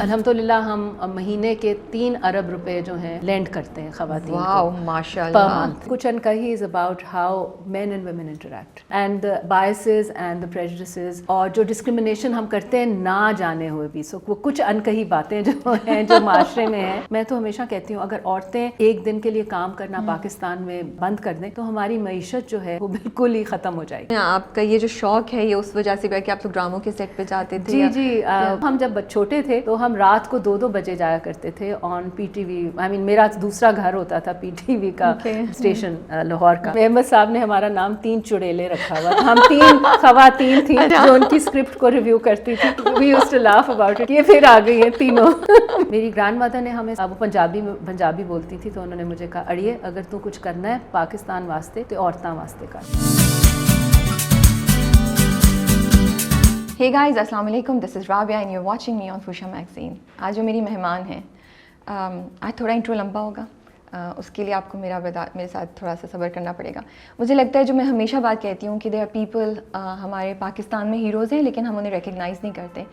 الحمدللہ ہم مہینے کے 3 ارب روپے جو ہیں لینڈ کرتے ہیں خواتین واو ماشاءاللہ. Kuch Ankahi is about how men and women interact and the biases and the prejudices اور جو ڈسکریمنیشن ہم کرتے ہیں نہ جانے ہوئے بھی. سو وہ کچھ ان کہی باتیں جو ہیں جو معاشرے میں ہیں. میں تو ہمیشہ کہتی ہوں اگر عورتیں ایک دن کے لیے کام کرنا پاکستان میں بند کر دیں تو ہماری معیشت جو ہے وہ بالکل ہی ختم ہو جائے گی. آپ کا یہ جو شوق ہے یہ اس وجہ سے کہ آپ لوگ ڈراموں کے سیٹ پہ جاتے تھے؟ جی ہم جب چھوٹے تھے تو ہم رات کو 2-2 بجے جایا کرتے تھے آن پی ٹی وی. میرا دوسرا گھر ہوتا تھا پی ٹی وی کا اسٹیشن لاہور کا. احمد صاحب نے ہمارا نام 3 چڑیلے رکھا ہوا تھا. ہم 3 خواتین تھیں جو ان کی اسکرپٹ کو ریویو کرتی تھی. We used to laugh about it. یہ پھر آ گئی ہیں تینوں. میری گرینڈ مدر نے ہمیں وہ پنجابی بولتی تھی تو انہوں نے مجھے کہا اڑیے اگر تو کچھ کرنا ہے پاکستان واسطے تو عورتاں واسطے کر. Hey guys, السلام علیکم. This is Rabia and you're watching me on Fusha Magazine. آج جو میری مہمان ہیں آج تھوڑا انٹرو لمبا ہوگا, اس کے لیے آپ کو میرے ساتھ تھوڑا سا صبر کرنا پڑے گا. مجھے لگتا ہے جو میں ہمیشہ بات کہتی ہوں کہ دیر آر پیپل ہمارے پاکستان میں ہیروز ہیں لیکن ہم انہیں ریکگنائز نہیں کرتے.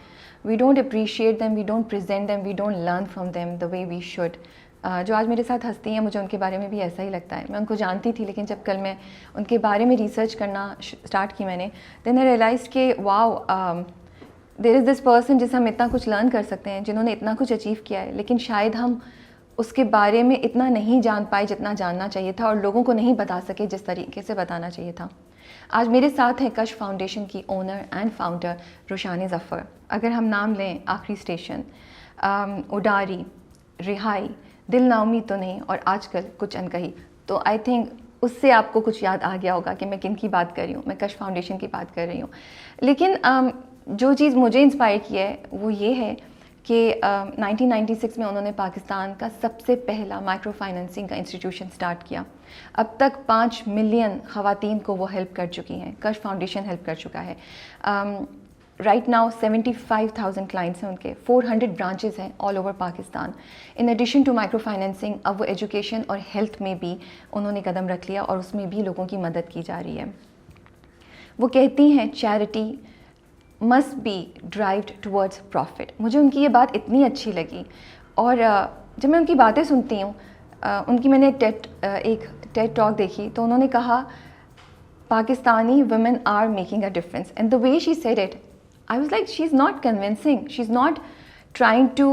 We don't appreciate them, we don't present them, we don't learn from them the way we should. جو آج میرے ساتھ ہنستی ہیں مجھے ان کے بارے میں بھی ایسا ہی لگتا ہے. میں ان کو جانتی تھی لیکن جب کل میں ان کے بارے میں ریسرچ کرنا اسٹارٹ کی میں نے, دین آئی ریئلائز کہ واو دیر از دس پرسن جس سے ہم اتنا کچھ لرن کر سکتے ہیں, جنہوں نے اتنا کچھ اچیو کیا ہے لیکن شاید ہم اس کے بارے میں اتنا نہیں جان پائے جتنا جاننا چاہیے تھا اور لوگوں کو نہیں بتا سکے جس طریقے سے بتانا چاہیے تھا. آج میرے ساتھ ہیں کشف فاؤنڈیشن کی اونر اینڈ فاؤنڈر روشان ظفر. اگر ہم نام لیں آخری اسٹیشن, اڈاری, رہائی, دل نا امید تو نہیں اور آج کل کچھ انکہی, تو آئی تھنک اس سے آپ کو کچھ یاد آ گیا ہوگا کہ میں کن کی بات کر رہی ہوں. میں کشف فاؤنڈیشن کی بات کر رہی ہوں. لیکن جو چیز مجھے انسپائر کی ہے وہ یہ ہے کہ 1996 میں انہوں نے پاکستان کا سب سے پہلا مائکرو فائنینسنگ کا انسٹیٹیوشن سٹارٹ کیا. اب تک 5 ملین خواتین کو وہ ہیلپ کر چکی ہیں. کشف فاؤنڈیشن ہیلپ کر چکا ہے. رائٹ ناؤ 75,000 کلائنٹس ہیں ان کے, 400 برانچز ہیں all over Pakistan. In addition to micro financing اب وہ ایجوکیشن اور ہیلتھ میں بھی انہوں نے قدم رکھ لیا اور اس میں بھی لوگوں کی مدد کی جا رہی ہے. وہ کہتی ہیں charity must be derived towards profit. مجھے ان کی یہ بات اتنی اچھی لگی اور جب میں ان کی باتیں سنتی ہوں, ان کی میں نے ایک ٹیڈ ٹاک دیکھی تو انہوں نے کہا Pakistani women are making a difference, and the way she said it I was like she is not convincing, she is not trying to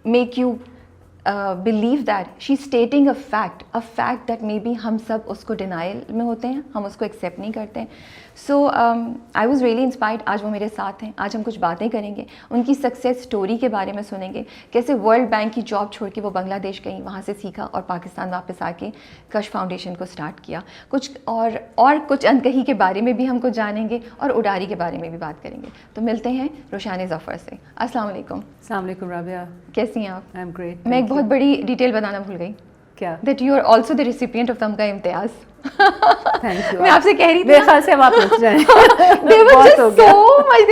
make you believe that, she is stating a fact that maybe ہم سب اس کو denial میں ہوتے ہیں, ہم اس کو accept نہیں کرتے ہیں. سو آئی واز ریئلی انسپائرڈ. آج وہ میرے ساتھ ہیں. آج ہم کچھ باتیں کریں گے, ان کی سکسیس اسٹوری کے بارے میں سنیں گے, کیسے ورلڈ بینک کی جاب چھوڑ کے وہ بنگلہ دیش گئیں, وہاں سے سیکھا اور پاکستان واپس آ کے کشف فاؤنڈیشن کو اسٹارٹ کیا. کچھ اور کچھ انکہی کے بارے میں بھی ہم کو جانیں گے اور اڈاری کے بارے میں بھی بات کریں گے. تو ملتے ہیں روشان ظفر سے. السلام علیکم. السلام علیکم رابعہ. کیسی ہیں آپ؟ I am great. میں ایک بہت بڑی ڈیٹیل بتانا بھول گئی. کیا؟ That you are also the recipient of Tamgha Imtiaz. Thank you. میں آپ سے کہہ رہی تھی میرے خیال سے اب آپ رک جائیں. they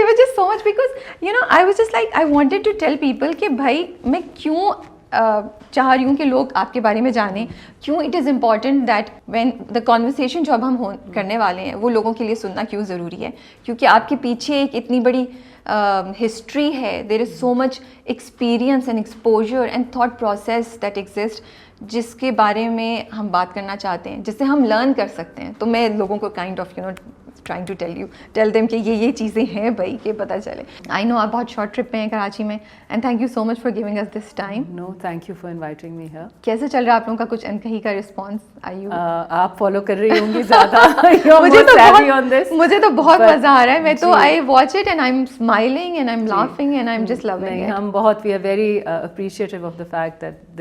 were just so much because you know I was just like I wanted to tell people کہ بھائی میں کیوں چاہ رہی ہوں کہ لوگ آپ کے بارے میں جانیں, کیوں it is important that when the conversation جو اب ہم کرنے والے ہیں وہ لوگوں کے لیے سننا کیوں ضروری ہے, کیونکہ آپ کے پیچھے ایک اتنی بڑی ہسٹری ہے. There is so much experience and exposure and thought process that exist جس کے بارے میں ہم بات کرنا چاہتے ہیں, جس سے ہم لرن کر سکتے ہیں. تو میں لوگوں کو kind of trying to tell them کہ یہ چیزیں ہیں بھائی کہ پتہ چلے. I know آپ بہت شارٹ ٹرپ پہ ہیں کراچی میں, and thank you so much for giving us this time. No, thank you for inviting me here. کیسے چل رہا ہے آپ لوگوں کا کچھ انکہی کا رسپانس؟ آپ فالو کر رہی ہوں گی زیادہ. مجھے تو بہت مزہ آ رہا ہے. میں تو I watch it and I'm smiling and I'm laughing and I'm just loving it. ہم بہت we are very appreciative of the fact that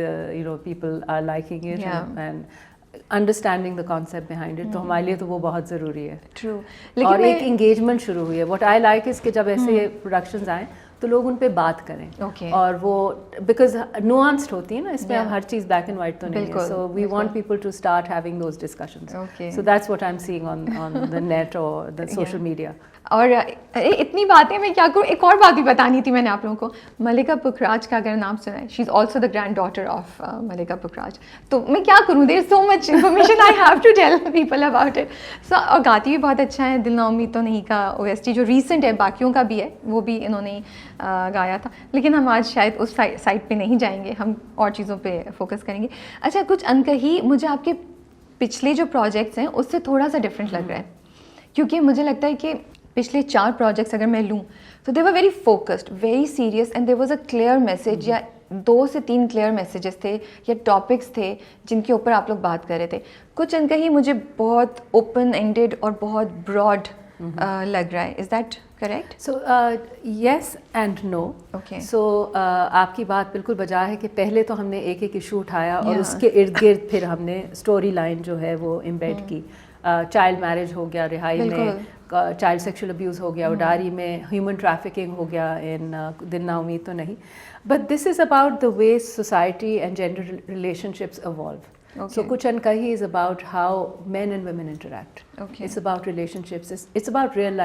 people are liking it and understanding the concept behind it. تو ہمارے لیے تو وہ بہت ضروری ہے. ٹرو. اور ایک انگیجمنٹ شروع ہوئی ہے. واٹ آئی لائک از کہ جب ایسے پروڈکشنز آئیں تو لوگ ان پہ بات کریں. اور وہ بیکاز نوانسڈ ہوتی ہے نا, اس میں ہر چیز بلیک اینڈ وائٹ تو نہیں ہے. So we want people to start having those discussions. So that's what I am seeing on the net or the social media. اور اتنی باتیں میں کیا کروں. ایک اور بات بھی بتانی تھی میں نے آپ لوگوں کو. ملکہ پکھراج کا اگر نام سنا ہے, she is also the granddaughter of Malika Pukhraj. تو میں کیا کروں, there is so much information I have to tell people about it. So اور گاتی بھی بہت اچھا ہے. دل نا امید تو نہیں کا OST جو ریسنٹ ہے, باقیوں کا بھی ہے, وہ بھی انہوں نے گایا تھا. لیکن ہم آج شاید اس سائٹ پہ نہیں جائیں گے, ہم اور چیزوں پہ فوکس کریں گے. اچھا, کچھ انکہی مجھے آپ کے پچھلے جو پروجیکٹس ہیں اس سے تھوڑا سا ڈفرینٹ لگ رہا ہے, کیونکہ مجھے لگتا ہے کہ پچھلے 4 پروجیکٹس اگر میں لوں تو they were very focused, very serious, and there was a clear message, یا 2 سے 3 کلیئر میسیجز تھے یا ٹاپکس تھے جن کے اوپر آپ لوگ بات کر رہے تھے. کچھ انکہی مجھے بہت اوپن اینڈیڈ اور بہت براڈ لگ رہا ہے. Is that correct? So yes and no. So آپ کی بات بالکل بجا ہے کہ پہلے تو ہم نے ایک ایشو اٹھایا اور اس کے ارد گرد پھر ہم نے اسٹوری لائن جو ہے وہ امبیڈ کی. چائلڈ میرج ہو گیا رہائی میں, چائلڈ سیکشل ابیوز ہو گیا اڈاری میں, ہیومن ٹریفکنگ ہو گیا ان دل نا امید تو نہیں. But this is about the way society and gender relation ships evolve. So Kuch Ankahi is about how men and women interact. It's about relationships. It's about real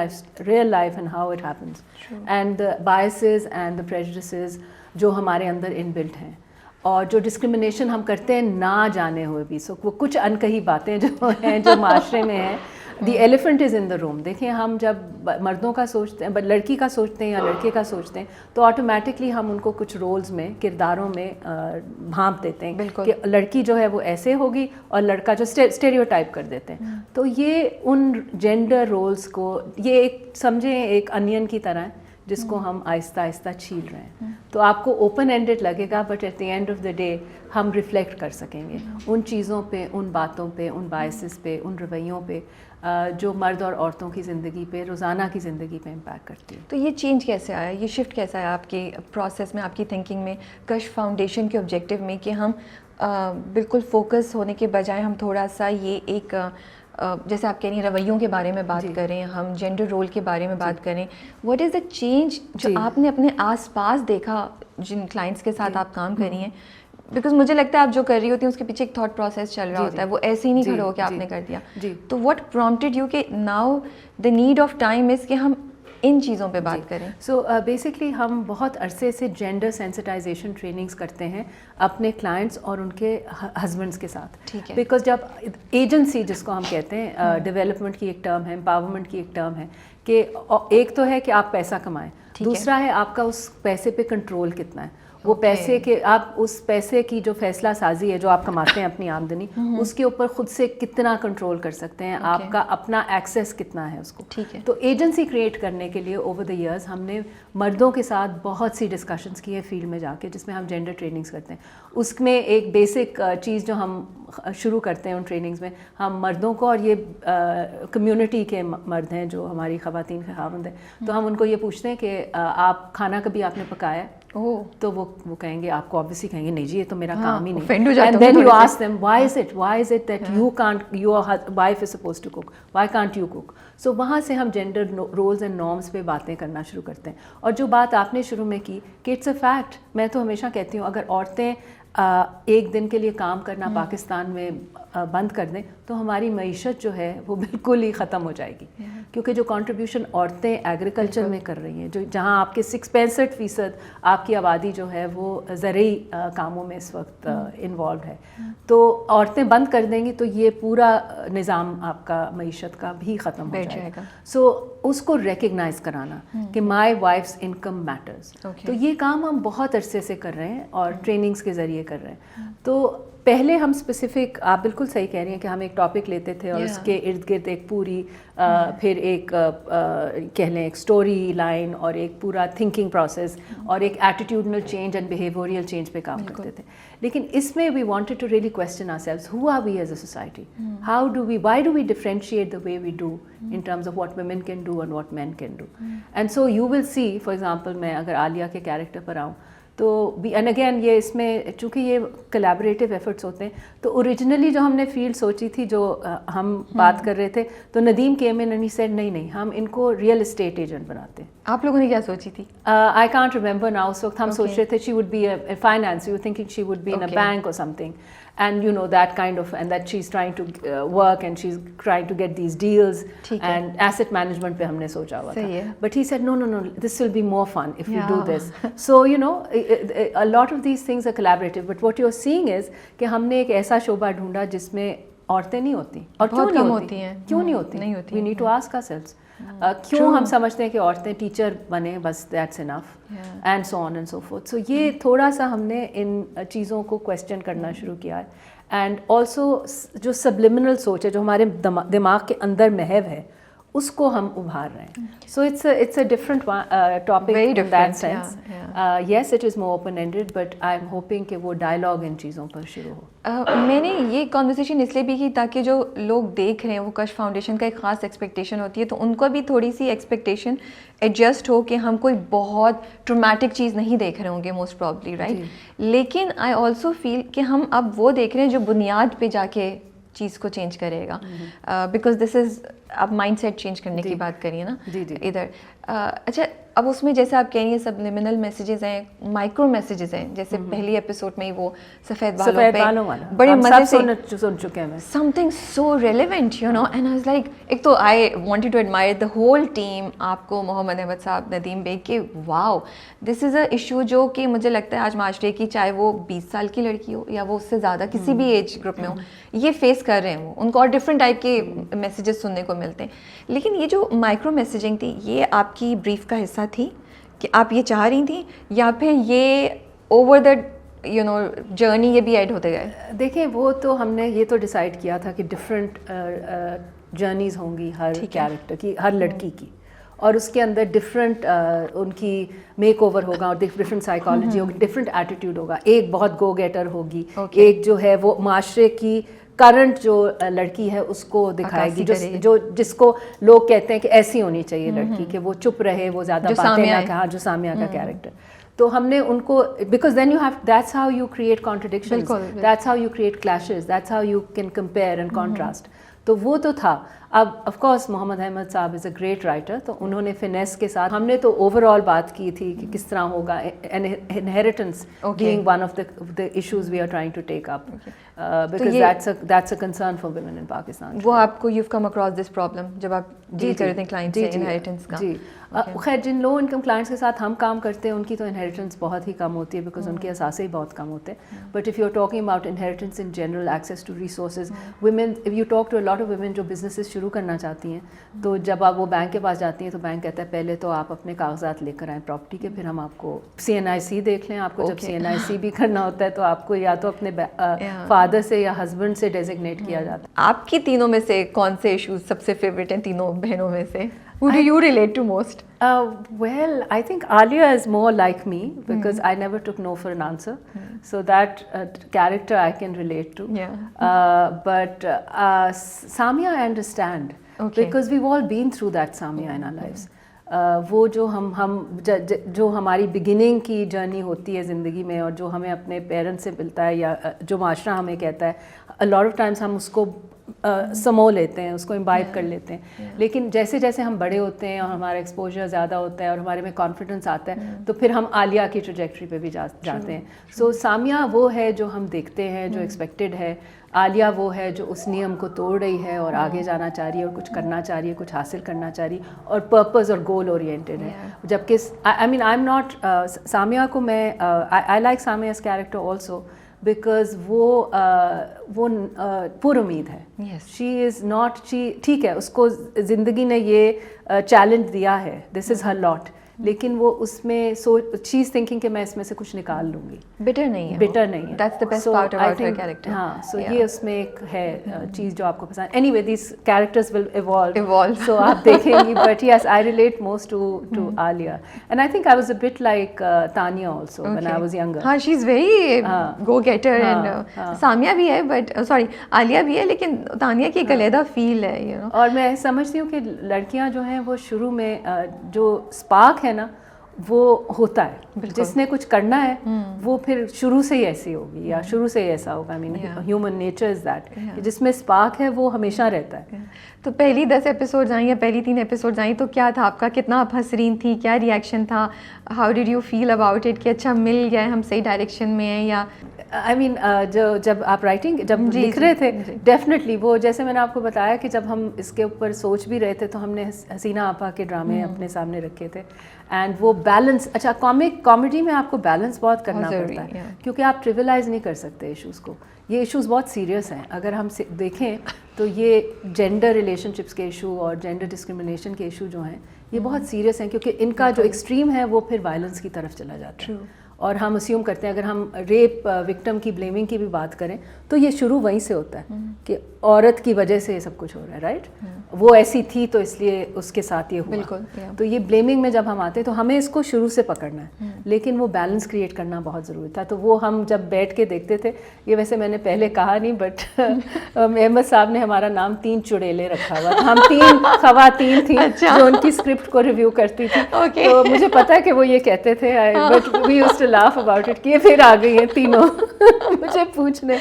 life and how it happens. True. And the biases and the prejudices جو ہمارے اندر inbuilt ہیں, اور جو discrimination ہم کرتے ہیں نہ جانے ہوئے بھی. سو وہ کچھ انکہی باتیں جو ہیں جو معاشرے میں ہیں. دی ایلیفنٹ از ان دا روم. دیکھیں, ہم جب مردوں کا سوچتے ہیں, لڑکی کا سوچتے ہیں یا لڑکے کا سوچتے ہیں, تو آٹومیٹکلی ہم ان کو کچھ رولز میں, کرداروں میں بھانپ دیتے ہیں کہ لڑکی جو ہے وہ ایسے ہوگی اور لڑکا جو اسٹیریوٹائپ کر دیتے ہیں. تو یہ ان جینڈر رولز کو, یہ ایک سمجھیں ایک انین کی طرح ہے جس کو ہم آہستہ آہستہ چھیل رہے ہیں. تو آپ کو اوپن اینڈڈ لگے گا, but at the end of the day ہم ریفلیکٹ کر سکیں گے ان چیزوں پہ, ان باتوں پہ, ان بائسز پہ, ان رویوں پہ جو مرد اور عورتوں کی زندگی پہ, روزانہ کی زندگی پہ امپیکٹ کرتی ہے. تو یہ چینج کیسے آیا, یہ شفٹ کیسا آیا آپ کے پروسیس میں, آپ کی تھنکنگ میں, کشف فاؤنڈیشن کے آبجیکٹیو میں, کہ ہم بالکل فوکس ہونے کے بجائے ہم تھوڑا سا یہ ایک جیسے آپ کہہ رہی ہیں رویوں کے بارے میں بات کریں, ہم جینڈر رول کے بارے میں بات کریں. واٹ از دا چینج جو آپ نے اپنے آس پاس دیکھا جن کلائنٹس کے ساتھ آپ کام کر رہی ہیں؟ بیکاز مجھے لگتا ہے آپ جو کر رہی ہوتی ہیں اس کے پیچھے ایک تھاٹ پروسیس چل رہا ہوتا ہے, وہ ایسے ہی نہیں کھڑے ہو کہ آپ نے کر دیا. تو واٹ پرومپٹڈ یو کہ now the need of time is کہ ہم ان چیزوں پہ بات کریں؟ سو بیسکلی ہم بہت عرصے سے جینڈر سینسٹائزیشن ٹریننگس کرتے ہیں اپنے کلائنٹس اور ان کے ہسبینڈس کے ساتھ. ٹھیک ہے. بیکاز جب ایجنسی جس کو ہم کہتے ہیں, ڈیولپمنٹ کی ایک ٹرم ہے, امپاورمنٹ کی ایک ٹرم ہے, کہ ایک تو ہے کہ آپ پیسہ کمائیں, دوسرا ہے آپ کا اس پیسے پہ کنٹرول کتنا ہے. وہ پیسے کے, آپ اس پیسے کی جو فیصلہ سازی ہے جو آپ کماتے ہیں اپنی آمدنی, اس کے اوپر خود سے کتنا کنٹرول کر سکتے ہیں, آپ کا اپنا ایکسیس کتنا ہے اس کو. تو ایجنسی کریٹ کرنے کے لیے اوور دا ایئرز ہم نے مردوں کے ساتھ بہت سی ڈسکشنز کی ہے فیلڈ میں جا کے, جس میں ہم جینڈر ٹریننگز کرتے ہیں. اس میں ایک بیسک چیز جو ہم شروع کرتے ہیں ان ٹریننگز میں, ہم مردوں کو, اور یہ کمیونٹی کے مرد ہیں جو ہماری خواتین کے خاوند ہیں, تو ہم ان کو یہ پوچھتے ہیں کہ آپ کھانا کبھی آپ نے پکایا ہے؟ تو وہ کہیں گے, آپ کو آبویسلی کہیں گے نہیں جی یہ تو میرا کام ہی نہیں. And then you ask them why is it that you can't, your wife is supposed to cook, why can't you cook? سو وہاں سے ہم جینڈر رولز اینڈ نارمس پہ باتیں کرنا شروع کرتے ہیں. اور جو بات آپ نے شروع میں کی کہ اٹس اے فیکٹ, میں تو ہمیشہ کہتی ہوں اگر عورتیں ایک دن کے لیے کام کرنا پاکستان میں بند کر دیں تو ہماری معیشت جو ہے وہ بالکل ہی ختم ہو جائے گی. کیونکہ جو کنٹریبیوشن عورتیں ایگریکلچر میں کر رہی ہیں, جو جہاں آپ کے 65% آپ کی آبادی جو ہے وہ زرعی کاموں میں اس وقت انوالوڈ ہے, تو عورتیں بند کر دیں گی تو یہ پورا نظام آپ کا معیشت کا بھی ختم ہو جائے گا. سو اس کو ریکگنائز کرانا کہ مائی وائفس انکم میٹرز, تو یہ کام ہم بہت عرصے سے کر رہے ہیں اور ٹریننگز کے ذریعے کر رہے ہیں. تو پہلے ہم اسپیسیفک, آپ بالکل صحیح کہہ رہی ہیں کہ ہم ایک ٹاپک لیتے تھے اور اس کے ارد گرد ایک پوری پھر ایک کہہ لیں ایک اسٹوری لائن اور ایک پورا تھنکنگ پروسیس اور ایک attitudinal change and behavioural change پہ کام کرتے تھے. لیکن اس میں we wanted to really question ourselves, who are we as a society, how do we, why do we differentiate the way we do in terms of what women can do and what men can do. And so you will see, for example, میں اگر عالیہ کے character پر آؤں تو and again یہ اس میں چونکہ یہ کلیبریٹیو efforts ہوتے ہیں, تو اوریجنلی جو ہم نے فیلڈ سوچی تھی جو ہم بات کر رہے تھے, تو Nadeem came in and he said نہیں ہم ان کو ریئل اسٹیٹ ایجنٹ بناتے ہیں. آپ لوگوں نے کیا سوچی تھی؟ I can't remember now. اس وقت ہم سوچ رہے تھے she would be a finance. We were thinking she would be in a bank or something. And you know that kind of, and that she's trying to work and she's trying to get these deals. And asset management پہ ہم نے سوچا ہوا تھا. But he said, no, this will be more fun if you do this. So you know, a lot of these things are collaborative. But what you're seeing is کہ ہم نے ایک ایسا شعبہ ڈھونڈا جس میں عورتیں نہیں ہوتی. اور کیوں نہیں ہوتی ہیں؟ کیوں نہیں ہوتی؟ We need to ask ourselves. کیوں ہم سمجھتے ہیں کہ عورتیں ٹیچر بنے بس that's enough and so on and so forth. So یہ تھوڑا سا ہم نے ان چیزوں کو کویسچن کرنا شروع کیا ہے. اینڈ آلسو جو سبلیمنل سوچ ہے جو ہمارے دماغ کے اندر محو ہے اس کو ہم ابھار رہے ہیں. So it's a different topic in that sense. Yes it is more open ended but I am hoping کہ وہ ڈائلاگ ان چیزوں پر شروع ہو. میں نے یہ کانورسیشن اس لیے بھی کی تاکہ جو لوگ دیکھ رہے ہیں وہ کش فاؤنڈیشن کا ایک خاص ایکسپیکٹیشن ہوتی ہے تو ان کو بھی تھوڑی سی ایکسپیکٹیشن ایڈجسٹ ہو کہ ہم کوئی بہت ٹرومیٹک چیز نہیں دیکھ رہے ہوں گے موسٹ پرابلی رائٹ. لیکن آئی آلسو فیل کہ ہم اب وہ دیکھ رہے ہیں جو بنیاد پہ جا کے چیز کو چینج کرے گا. بیکاز دس از اب مائنڈ سیٹ چینج کرنے کی بات کریے نا ادھر. اچھا اب اس میں جیسے آپ کہہ رہی ہیں سبلیمنل میسیجز ہیں, مائکرو میسیجز ہیں, جیسے پہلی ایپیسوڈ میں ہی وہ سفید بالوں پہ بڑے مزے سے سن چکے ہیں something so relevant you know. And I was like, ایک تو I wanted to admire the whole team, آپ کو محمد احمد صاحب, ندیم بیگ, کہ واو دس از اے ایشو جو کہ مجھے لگتا ہے آج معاشرے کی, چاہے وہ 20 سال کی لڑکی ہو یا وہ اس سے زیادہ کسی بھی ایج گروپ میں ہو, یہ فیس کر رہے ہیں. وہ ان کو اور ڈفرینٹ ٹائپ کے میسیجز سننے کو ملتے ہیں. لیکن یہ جو مائکرو میسیجنگ تھی یہ آپ کی بریف کا حصہ تھی کہ آپ یہ چاہ رہی تھیں یا پھر یہ over the you know journey یہ بھی ایڈ ہوتے گئے؟ دیکھیں وہ تو ہم نے یہ تو ڈیسائیڈ کیا تھا کہ ڈفرینٹ جرنیز ہوں گی ہر کیریکٹر کی, ہر لڑکی کی, اور اس کے اندر ڈفرینٹ ان کی میک اوور ہوگا اور ڈفرینٹ سائیکالوجی ہوگی, ڈفرینٹ ایٹیٹیوڈ ہوگا. ایک بہت گو گیٹر ہوگی, ایک جو ہے وہ معاشرے کی کرنٹ جو لڑکی ہے اس کو دکھائے گی, جو جس کو لوگ کہتے ہیں کہ ایسی ہونی چاہیے لڑکی کہ وہ چپ رہے, وہ زیادہ باتیں نہ کہا, جو سامیہ کا کیریکٹر. تو ہم نے ان کو, because then you have, that's how you create contradictions, that's how you create clashes, that's how you can compare and contrast. تو وہ تو تھا. اب آف کورس محمد احمد صاحب از اے گریٹ رائٹر, تو انہوں نے فنیس کے ساتھ, ہم نے تو اوور آل بات کی تھی کہ کس طرح ہوگا inheritance being one of the issues we are trying to take up, because that's a concern for women in Pakistan. وہ آپ کو you've come across this problem جب آپ ڈیل کرتے ہیں کلائنٹ سے انہیریٹنس کا؟ جی خیر جن لو انکم کلائنٹس کے ساتھ ہم کام کرتے ہیں ان کی تو انہیریٹنس بہت ہی کم ہوتی ہے بیکاز ان کے اثاثے ہی بہت کم ہوتے ہیں. But if you are talking about inheritance in general, access to resources, women, if you talk to a lot of women جو بزنسز شروع کرنا چاہتی ہیں, تو جب آپ وہ بینک کے پاس جاتی ہیں تو بینک کہتا ہے پہلے تو آپ اپنے کاغذات لے کر آئیں پراپرٹی کے, پھر ہم آپ کو CNIC دیکھ لیں. آپ کو جب CNIC بھی کرنا ہوتا ہے تو آپ کو یا تو اپنے فادر سے یا ہسبینڈ سے ڈیزگنیٹ کیا جاتا ہے. آپ کی تینوں میں سے کون سے ایشوز سب سے فیوریٹ ہیں تینوں بہنوں میں سے؟ Who do you relate to most? Well, I think Alia is more like me because I never took no for an answer. So that character I can relate to. Yeah. But Samia I understand because we've all been through that Samia in our lives. وہ جو جو ہماری beginning کی journey ہوتی ہے زندگی میں اور جو ہمیں اپنے پیرنٹس سے ملتا ہے یا جو معاشرہ ہمیں کہتا ہے, a lot of times ہم اس کو سمو لیتے ہیں, اس کو امبائب کر لیتے ہیں. لیکن جیسے جیسے ہم بڑے ہوتے ہیں اور ہمارا ایکسپوجر زیادہ ہوتا ہے اور ہمارے میں کانفیڈنس آتا ہے تو پھر ہم عالیہ کی ٹریجیکٹری پہ بھی جاتے ہیں. سو سامیہ وہ ہے جو ہم دیکھتے ہیں, جو ایکسپیکٹڈ ہے. عالیہ وہ ہے جو اس نیم کو توڑ رہی ہے اور آگے جانا چاہ رہی ہے اور کچھ کرنا چاہ رہی ہے, کچھ حاصل کرنا چاہ رہی ہے اور پرپز اور گول اورینٹیڈ ہے. جبکہ آئی مین آئی ایم ناٹ, سامیہ کو میں I like Samia's character also because وہ پر امید ہے. شی از ناٹ, ٹھیک ہے اس کو زندگی نے یہ چیلنج دیا ہے, دس از ہر لاٹ, لیکن وہ اس میں شی از تھنکنگ کہ میں اس میں سے کچھ نکال لوں گی. بٹر نہیں ہے, بٹر نہیں ہے. That's the best part about her character. ہاں, سو یہ اس میں ایک ہے چیز جو آپ کو پسند. Anyway these characters will evolve, so آپ دیکھیں گی. But yes I relate most to Alia and I think I was a bit like Tania also when I was younger. ہاں she is very go getter and Samia بھی ہے, but sorry عالیہ بھی ہے, لیکن تانیہ کی ایک علیحدہ فیل ہے یو نو. اور میں سمجھتی ہوں کہ لڑکیاں جو ہیں وہ شروع میں جو اسپارک ہے نا وہ ہوتا ہے, جس نے کچھ کرنا ہے وہ پھر شروع سے ہی ایسی ہوگی یا شروع سے ہی ایسا ہوگا. آئی مین ہیومن نیچر از دیٹ, جس میں اسپارک ہے وہ ہمیشہ رہتا ہے. تو پہلی 10 ایپیسوڈز آئیں یا پہلی 3 ایپیسوڈز آئیں تو کیا تھا آپ کا, کتنا آپ حسرین تھی, کیا ریئیکشن تھا, how did you feel about it کہ اچھا مل گیا ہے, ہم صحیح ڈائریکشن میں ہیں, یا آئی مین جب آپ رائٹنگ جب لکھ رہے تھے ڈیفینیٹلی وہ, جیسے میں نے آپ کو بتایا کہ جب ہم اس کے اوپر سوچ بھی رہے تھے تو ہم نے حسینہ آپا کے ڈرامے اپنے سامنے رکھے تھے, اینڈ وہ بیلنس, اچھا کامیڈی میں آپ کو بیلنس بہت کرنا پڑتا ہے کیونکہ آپ ٹریولائز نہیں کر سکتے ایشوز کو. یہ ایشوز بہت سیریس ہیں, اگر ہم دیکھیں تو یہ جینڈر ریلیشن شپس کے ایشو اور جینڈر ڈسکرمنیشن کے ایشو جو ہیں یہ بہت سیریس ہیں, کیونکہ ان کا جو ایکسٹریم ہے وہ پھر وائلنس کی طرف چلا جاتا ہے. اور ہم اسیوم کرتے ہیں, اگر ہم ریپ وکٹم کی بلیمنگ کی بھی بات کریں تو یہ شروع وہیں سے ہوتا ہے کہ عورت کی وجہ سے یہ سب کچھ ہو رہا ہے, رائٹ, وہ ایسی تھی تو اس لیے اس کے ساتھ یہ ہوا. بالکل. تو یہ بلیمنگ میں جب ہم آتے ہیں تو ہمیں اس کو شروع سے پکڑنا ہے, لیکن وہ بیلنس کریٹ کرنا بہت ضروری تھا. تو وہ ہم جب بیٹھ کے دیکھتے تھے, یہ ویسے میں نے پہلے کہا نہیں بٹ احمد صاحب نے ہمارا نام 3 چڑیلے رکھا ہوا تھا. ہم 3 خواتین تھیں جو ان کی اسکرپٹ کو ریویو کرتی تھی, تو مجھے پتا ہے کہ وہ یہ کہتے تھے, but we used to laugh about it کہ یہ پھر آ گئی ہیں تینوں مجھے پوچھنے,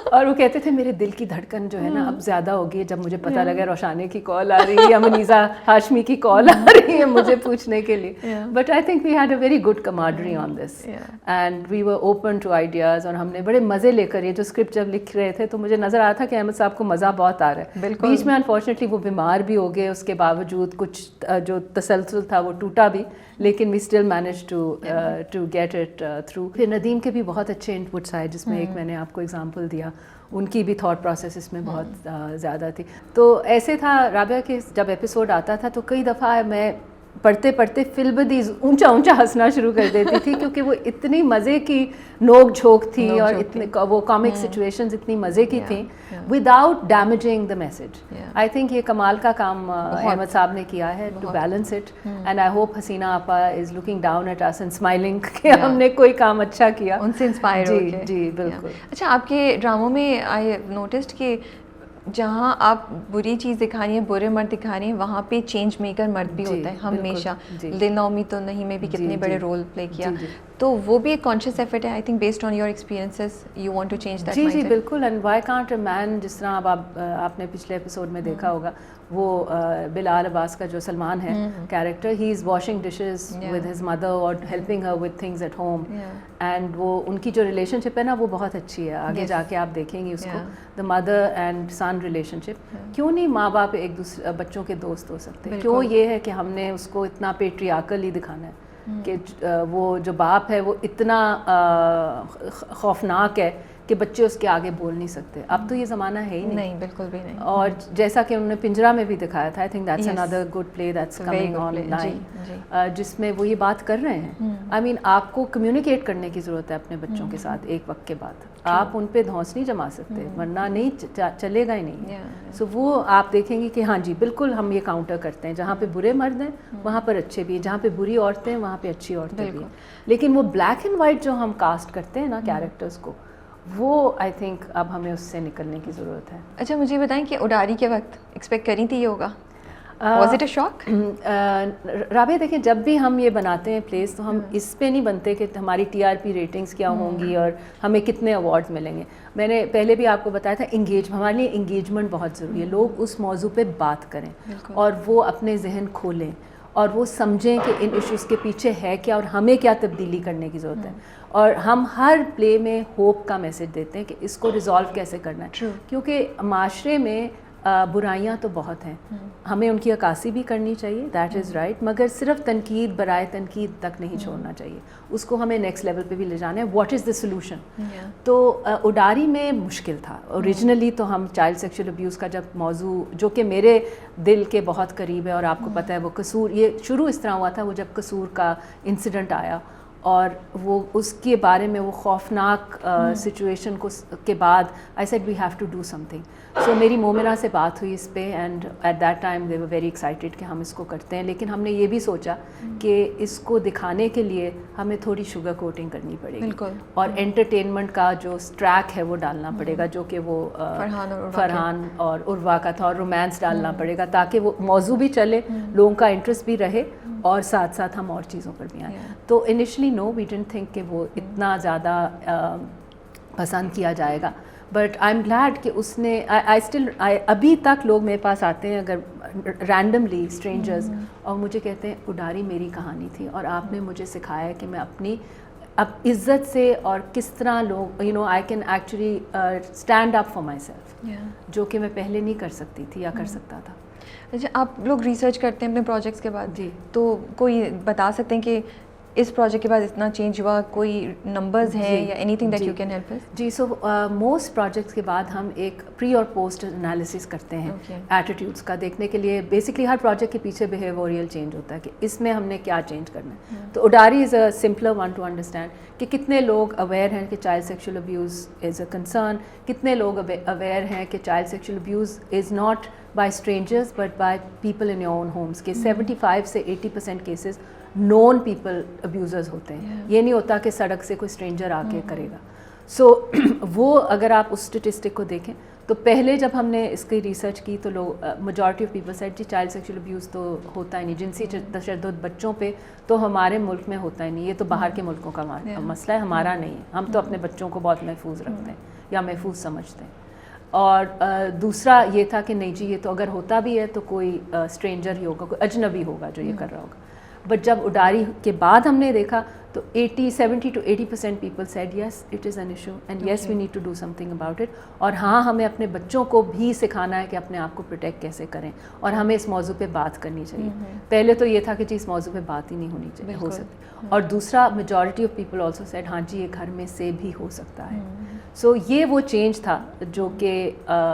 اور وہ کہتے تھے میرے دل کی دھڑکن جو ہے نا اب زیادہ ہوگی جب مجھے پتہ لگا روشانے کی کال آ رہی ہے یا منیزہ ہاشمی کی کال آ رہی ہے مجھے پوچھنے کے لیے. But I think we had a very good camaraderie on this and we were open to ideas, اور ہم نے بڑے مزے لے کر یہ جو اسکرپٹ جب لکھ رہے تھے تو مجھے نظر آیا تھا کہ احمد صاحب کو مزہ بہت آ رہا ہے. بیچ میں انفارچونیٹلی وہ بیمار بھی ہو گئے, اس کے باوجود کچھ جو تسلسل تھا وہ ٹوٹا بھی, لیکن we still manage to get it through. پھر ندیم کے بھی بہت اچھے ان پٹس آئے, جس میں ایک میں نے آپ کو ایگزامپل دیا, ان کی بھی تھاٹ پروسیس اس میں بہت زیادہ تھی. تو ایسے تھا رابعہ کہ جب ایپیسوڈ آتا تھا تو کئی دفعہ میں پڑھتے پڑھتے فلبدیز اونچا اونچا ہنسنا شروع کر دیتی تھی, کیونکہ وہ اتنی مزے کی نوک جھوک تھی اور اتنے وہ کامک سچویشنز اتنی مزے کی تھیں without damaging the message. I think یہ کمال کا کام احمد صاحب نے کیا ہے to balance it, and I hope Hasina Apa is looking down at us and smiling کہ ہم نے کوئی کام اچھا کیا, ان سے انسپائر ہو کے. جی بالکل. اچھا, آپ کے ڈراموں میں آئی نوٹسڈ کہ جہاں آپ بری چیز دکھا رہی ہیں, برے مرد دکھا رہی ہیں, وہاں پہ چینج میکر مرد بھی ہوتا ہے ہمیشہ. دل نومی تو نہیں میں بھی کتنے بڑے رول پلے کیا, تو وہ بھی ایک کانشیس ایفرٹ ہے I think based on your experiences, you want to change that. جی بالکل. And why can't a man, جس طرح اب آپ نے پچھلے ایپیسوڈ میں دیکھا ہوگا, وہ بلال عباس کا جو سلمان ہے character, he is washing dishes with his mother اور helping her with things at home, and وہ ان کی جو ریلیشن شپ ہے نا وہ بہت اچھی ہے. آگے جا کے آپ دیکھیں گے اس کو, the mother and son relationship. کیوں نہیں ماں باپ ایک دوسرے بچوں کے دوست ہو سکتے؟ کیوں یہ ہے کہ ہم نے اس کو اتنا پیٹریارکل ہی دکھانا ہے کہ وہ جو باپ ہے وہ اتنا خوفناک ہے کہ بچے اس کے آگے بول نہیں سکتے. اب تو یہ زمانہ ہے ہی نہیں, بالکل بھی نہیں. اور جیسا کہ انہوں نے پنجرا میں بھی دکھایا تھا, I think that's another good play that's coming online, جس میں وہ یہ بات کر رہے ہیں. آئی مین آپ کو کمیونیکیٹ کرنے کی ضرورت ہے اپنے بچوں کے ساتھ ایک وقت کے بعد, آپ ان پہ دھونس نہیں جما سکتے ورنہ نہیں چلے گا ہی نہیں. سو وہ آپ دیکھیں گے کہ ہاں جی بالکل ہم یہ کاؤنٹر کرتے ہیں, جہاں پہ برے مرد ہیں وہاں پر اچھے بھی ہیں, جہاں پہ بری عورتیں ہیں وہاں پہ اچھی عورتیں بھی ہیں. لیکن وہ بلیک اینڈ وائٹ جو ہم کاسٹ کرتے ہیں نا کیریکٹرز کو, وہ آئی تھنک اب ہمیں اس سے نکلنے کی ضرورت ہے. اچھا, مجھے بتائیں کہ اڈاری کے وقت ایکسپیکٹ کری تھی یہ ہوگا, واز اٹ اے شاک؟ رابعہ دیکھیں, جب بھی ہم یہ بناتے ہیں پلیز تو ہم اس پہ نہیں بنتے کہ ہماری TRP ریٹنگز کیا ہوں گی اور ہمیں کتنے ایوارڈز ملیں گے. میں نے پہلے بھی آپ کو بتایا تھا ہمارے لیے انگیجمنٹ بہت ضروری ہے. لوگ اس موضوع پہ بات کریں اور وہ اپنے ذہن کھولیں اور وہ سمجھیں کہ ان ایشوز کے پیچھے ہے کیا اور ہمیں کیا تبدیلی کرنے کی ضرورت ہے. اور ہم ہر پلے میں ہوپ کا میسج دیتے ہیں کہ اس کو ریزالو کیسے کرنا ہے, کیونکہ معاشرے میں برائیاں تو بہت ہیں, ہمیں ان کی عکاسی بھی کرنی چاہیے, دیٹ از رائٹ, مگر صرف تنقید برائے تنقید تک نہیں چھوڑنا چاہیے, اس کو ہمیں نیکسٹ لیول پہ بھی لے جانا ہے. What is the solution? تو اڈاری میں مشکل تھا اوریجنلی. تو ہم چائلڈ سیکشل ابیوز کا جب موضوع, جو کہ میرے دل کے بہت قریب ہے, اور آپ کو پتہ ہے وہ قصور, یہ شروع اس طرح ہوا تھا وہ جب قصور کا انسیڈنٹ آیا اور وہ اس کے بارے میں وہ خوفناک سچویشن کو کے بعد I said we have to do something. So میری مومنہ سے بات ہوئی اس پہ, and at that time they were very excited کہ ہم اس کو کرتے ہیں. لیکن ہم نے یہ بھی سوچا کہ اس کو دکھانے کے لیے ہمیں تھوڑی شوگر کوٹنگ کرنی پڑے گی, اور انٹرٹینمنٹ کا جو ٹریک ہے وہ ڈالنا پڑے گا, جو کہ وہ فرحان اور عروا کا تھا, اور رومانس ڈالنا پڑے گا تاکہ وہ موضوع بھی چلے, لوگوں کا انٹرسٹ بھی رہے, اور ساتھ ساتھ ہم اور چیزوں پر بھی آئیں. تو initially no we didn't think کہ وہ اتنا زیادہ پسند کیا جائے گا, بٹ آئی ایم گلیڈ کہ اس نے ابھی تک لوگ میرے پاس آتے ہیں اگر رینڈملی اسٹرینجرز, اور مجھے کہتے ہیں اڈاری میری کہانی تھی اور آپ نے مجھے سکھایا کہ میں اپنی اب عزت سے اور کس طرح لوگ I can actually stand up for my self, جو کہ میں پہلے نہیں کر سکتی تھی یا کر سکتا تھا. اچھا, آپ لوگ ریسرچ کرتے ہیں اپنے پروجیکٹس کے بعد, جی, تو کوئی بتا سکتے ہیں کہ اس پروجیکٹ کے بعد اتنا چینج ہوا, کوئی نمبرز ہیں یا anything that you can help us? جی, سو موسٹ پروجیکٹس کے بعد ہم ایک پری اور پوسٹ انالیسس کرتے ہیں ایٹیٹیوڈس کا, دیکھنے کے لیے بیسکلی ہر پروجیکٹ کے پیچھے بیہیویئرل چینج ہوتا ہے کہ اس میں ہم نے کیا چینج کرنا ہے. تو اڈاری از اے سمپلر ون ٹو انڈرسٹینڈ کہ کتنے لوگ اویئر ہیں کہ child sexual abuse is a concern, کتنے لوگ اویئر ہیں کہ child sexual abuse is not by strangers but by people in your own homes, کہ 75 سے 80% کیسز نون پیپل ابیوزرز ہوتے ہیں, یہ نہیں ہوتا کہ سڑک سے کوئی اسٹرینجر آ کے کرے گا. سو وہ اگر آپ اس اسٹیٹسٹک کو دیکھیں تو پہلے جب ہم نے اس کی ریسرچ کی تو لوگ میجورٹی آف پیپل سیڈ جی چائلڈ سیکشل ابیوز تو ہوتا ہی نہیں, جنسی تشدد بچوں پہ تو ہمارے ملک میں ہوتا ہی نہیں, یہ تو باہر کے ملکوں کا مسئلہ ہے, ہمارا نہیں ہے, ہم تو اپنے بچوں کو بہت محفوظ رکھتے ہیں یا محفوظ سمجھتے ہیں. اور دوسرا یہ تھا کہ نہیں جی یہ تو اگر ہوتا بھی ہے تو کوئی اسٹرینجر ہی ہوگا, کوئی اجنبی ہوگا جو یہ کر رہا ہوگا. بٹ جب اڈاری کے بعد ہم نے دیکھا تو 70 to 80% people said yes it is an issue and yes we need to do something about it. اور ہاں ہمیں اپنے بچوں کو بھی سکھانا ہے کہ اپنے آپ کو پروٹیکٹ کیسے کریں, اور ہمیں اس موضوع پہ بات کرنی چاہیے. پہلے تو یہ تھا کہ جی اس موضوع پہ بات ہی نہیں ہونی چاہیے, ہو سکتی. اور دوسرا majority of people also said ہاں جی یہ گھر میں سے بھی ہو سکتا ہے. سو یہ وہ چینج تھا جو کہ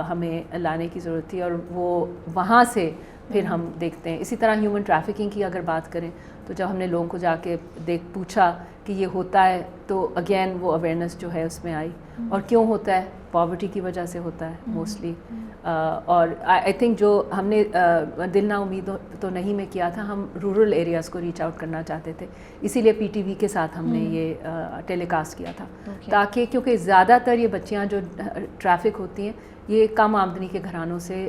ہمیں لانے کی ضرورت تھی, اور وہ وہاں سے پھر ہم دیکھتے ہیں. اسی طرح ہیومن ٹریفکنگ کی اگر بات کریں تو جب ہم نے لوگوں کو جا کے پوچھا کہ یہ ہوتا ہے تو اگین وہ اویئرنیس جو ہے اس میں آئی. اور کیوں ہوتا ہے؟ پاورٹی کی وجہ سے ہوتا ہے موسٹلی. اور آئی تھنک جو ہم نے دل نا امید تو نہیں میں کیا تھا, ہم رورل ایریاز کو ریچ آؤٹ کرنا چاہتے تھے, اسی لیے PTV کے ساتھ ہم نے یہ ٹیلی کاسٹ کیا تھا, تاکہ کیونکہ زیادہ تر یہ بچیاں جو ٹریفک ہوتی ہیں یہ کم آمدنی کے گھرانوں سے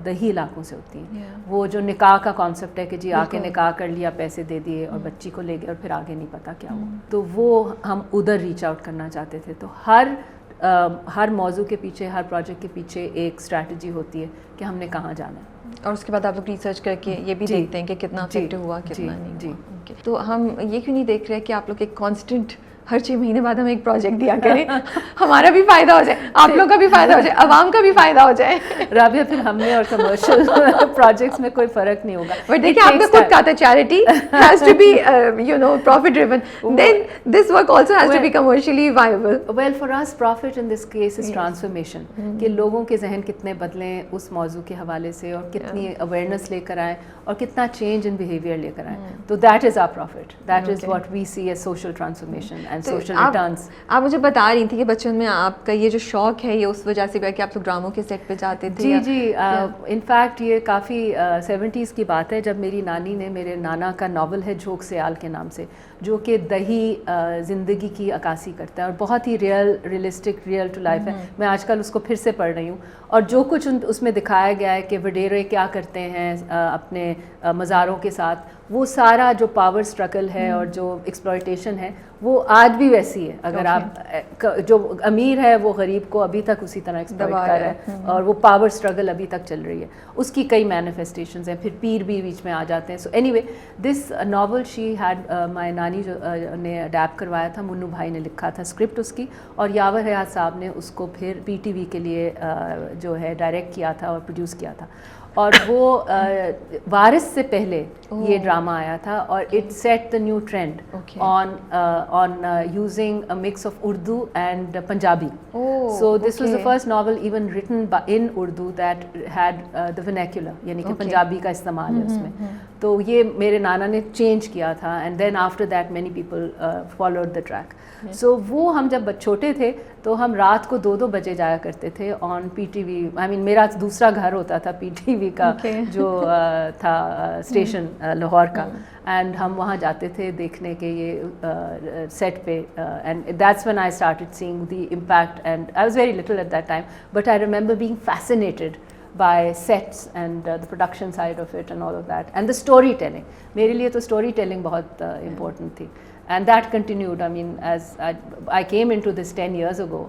دیہی علاقوں سے ہوتی ہیں. وہ جو نکاح کا کانسیپٹ ہے کہ جی آ کے نکاح کر لیا, پیسے دے دیے اور بچی کو لے گئے اور پھر آگے نہیں پتہ کیا ہوا, تو وہ ہم ادھر ریچ آؤٹ کرنا چاہتے تھے. تو ہر موضوع کے پیچھے, ہر پروجیکٹ کے پیچھے ایک اسٹریٹجی ہوتی ہے کہ ہم نے کہاں جانا ہے, اور اس کے بعد آپ لوگ ریسرچ کر کے یہ بھی دیکھتے ہیں کہ کتنا افیکٹ ہوا کتنا نہیں ہوا. تو ہم یہ کیوں نہیں دیکھ رہے کہ آپ لوگ ایک کانسٹنٹ ہر 6 مہینے بعد ہم ایک پروجیکٹ دیا کریں, ہمارا بھی فائدہ ہو جائے, آپ لوگ کا بھی فائدہ ہو جائے, عوام کا بھی فائدہ ہو جائے. رابعہ پھر ہم نے اور کمرشل پروجیکٹس میں کوئی فرق نہیں ہوگا. بٹ دیکھیے آپ نے خود کہا تھا charity has to be profit driven, then this work also has to be commercially viable. Well, for us profit in this case is transformation, کہ لوگوں کے ذہن کتنے بدلیں اس موضوع کے حوالے سے, اور کتنی اویئرنیس لے کر آئیں, اور کتنا چینج ان بیہیویئر لے کر آئیں. تو that is our profit, that is what we see as social transformation. آپ مجھے بتا رہی تھی کہ بچپن میں آپ کا یہ جو شوق ہے یہ اس وجہ سے کہ آپ لوگ ڈراموں کے سیٹ پہ جاتے تھے. جی انفیکٹ یہ کافی 70s کی بات ہے, جب میری نانی نے, میرے نانا کا ناول ہے جھوک سیال کے نام سے, جو کہ دیہی زندگی کی عکاسی کرتا ہے اور بہت ہی ریئلسٹک, ریئل ٹو لائف ہے. میں آج کل اس کو پھر سے پڑھ رہی ہوں, اور جو کچھ اس میں دکھایا گیا ہے کہ وڈیرے کیا کرتے ہیں اپنے مزاروں کے ساتھ, وہ سارا جو پاور اسٹرگل ہے اور جو ایکسپلائٹیشن ہے وہ آج بھی ویسی ہے. اگر آپ جو امیر ہے وہ غریب کو ابھی تک اسی طرح ایکسپلائٹ کر رہا ہے, اور وہ پاور اسٹرگل ابھی تک چل رہی ہے. اس کی کئی مینیفیسٹیشنز ہیں, پھر پیر بھی بیچ میں آ جاتے ہیں. So any way this novel she had my نانی جو نے اڈیپٹ کروایا تھا, منو بھائی نے لکھا تھا اسکرپٹ اس کی, اور یاور حیات صاحب نے اس کو پھر PTV کے لیے جو ہے ڈائریکٹ کیا تھا اور پروڈیوس کیا تھا. اور وہ وارث سے پہلے یہ ڈرامہ آیا تھا, اور it set the new trend on using a mix of Urdu and Punjabi. So this was the first novel even written in Urdu that had the vernacular, یعنی کہ پنجابی کا استعمال ہے اس میں. تو یہ میرے نانا نے چینج کیا تھا, and then after that many people followed the track. So وہ ہم جب چھوٹے تھے تو ہم رات کو 2 بجے جایا کرتے تھے آن PTV. آئی مین میرا دوسرا گھر ہوتا تھا PTV کا جو تھا اسٹیشن لاہور کا, اینڈ ہم وہاں جاتے تھے دیکھنے کے یہ سیٹ پہ. And that's when I started seeing the impact, and I was very little at that time, but I remember being fascinated by sets and the production side of it and all of that, and the storytelling. میرے لیے تو story telling بہت important تھی, and that continued. I mean, as I came into this 10 years ago,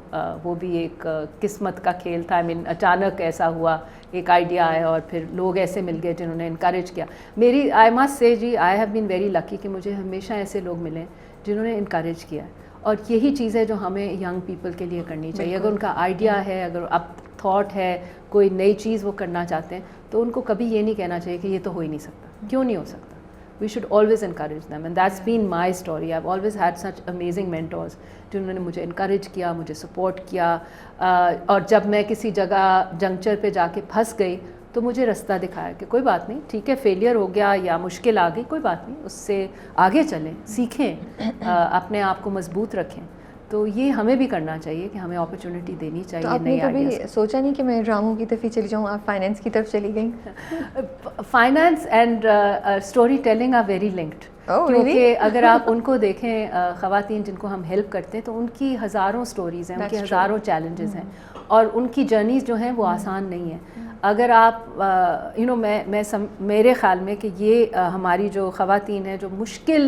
وہ بھی ایک قسمت کا کھیل تھا. I mean, اچانک ایسا ہوا, ایک آئیڈیا آیا اور پھر لوگ ایسے مل گئے جنہوں نے انکریج کیا. میری I must say G, I have been very lucky کہ مجھے ہمیشہ ایسے لوگ ملے جنہوں نے انکریج کیا, اور یہی چیز ہے جو ہمیں ینگ پیپل کے لیے کرنی چاہیے. اگر ان کا آئیڈیا ہے, اگر اب تھاٹ ہے, کوئی نئی چیز وہ کرنا چاہتے ہیں, تو ان کو کبھی یہ نہیں کہنا چاہیے کہ یہ تو ہو ہی نہیں سکتا. کیوں نہیں ہو سکتا؟ We should always encourage them, and that's been my story. I've always had such amazing mentors جنہوں نے مجھے encourage کیا, مجھے support کیا, اور جب میں کسی جگہ جنکچر پہ جا کے پھنس گئی تو مجھے رستہ دکھایا کہ کوئی بات نہیں, ٹھیک ہے, فیلئر ہو گیا یا مشکل آ گئی, کوئی بات نہیں, اس سے آگے چلیں, سیکھیں, اپنے آپ کو مضبوط رکھیں. تو یہ ہمیں بھی کرنا چاہیے کہ ہمیں اپرچونیٹی دینی چاہیے. تو آپ نے کبھی سوچا نہیں کہ میں ڈراموں کی طرف ہی چلی جاؤں, آپ فائنینس کی طرف چلی گئیں؟ Finance and storytelling are very linked, کیونکہ اگر آپ ان کو دیکھیں, خواتین جن کو ہم ہیلپ کرتے ہیں, تو ان کی ہزاروں اسٹوریز ہیں, ان کی ہزاروں چیلنجز ہیں, اور ان کی جرنیز جو ہیں وہ آسان نہیں ہیں. اگر آپ میرے خیال میں کہ یہ ہماری جو خواتین ہیں جو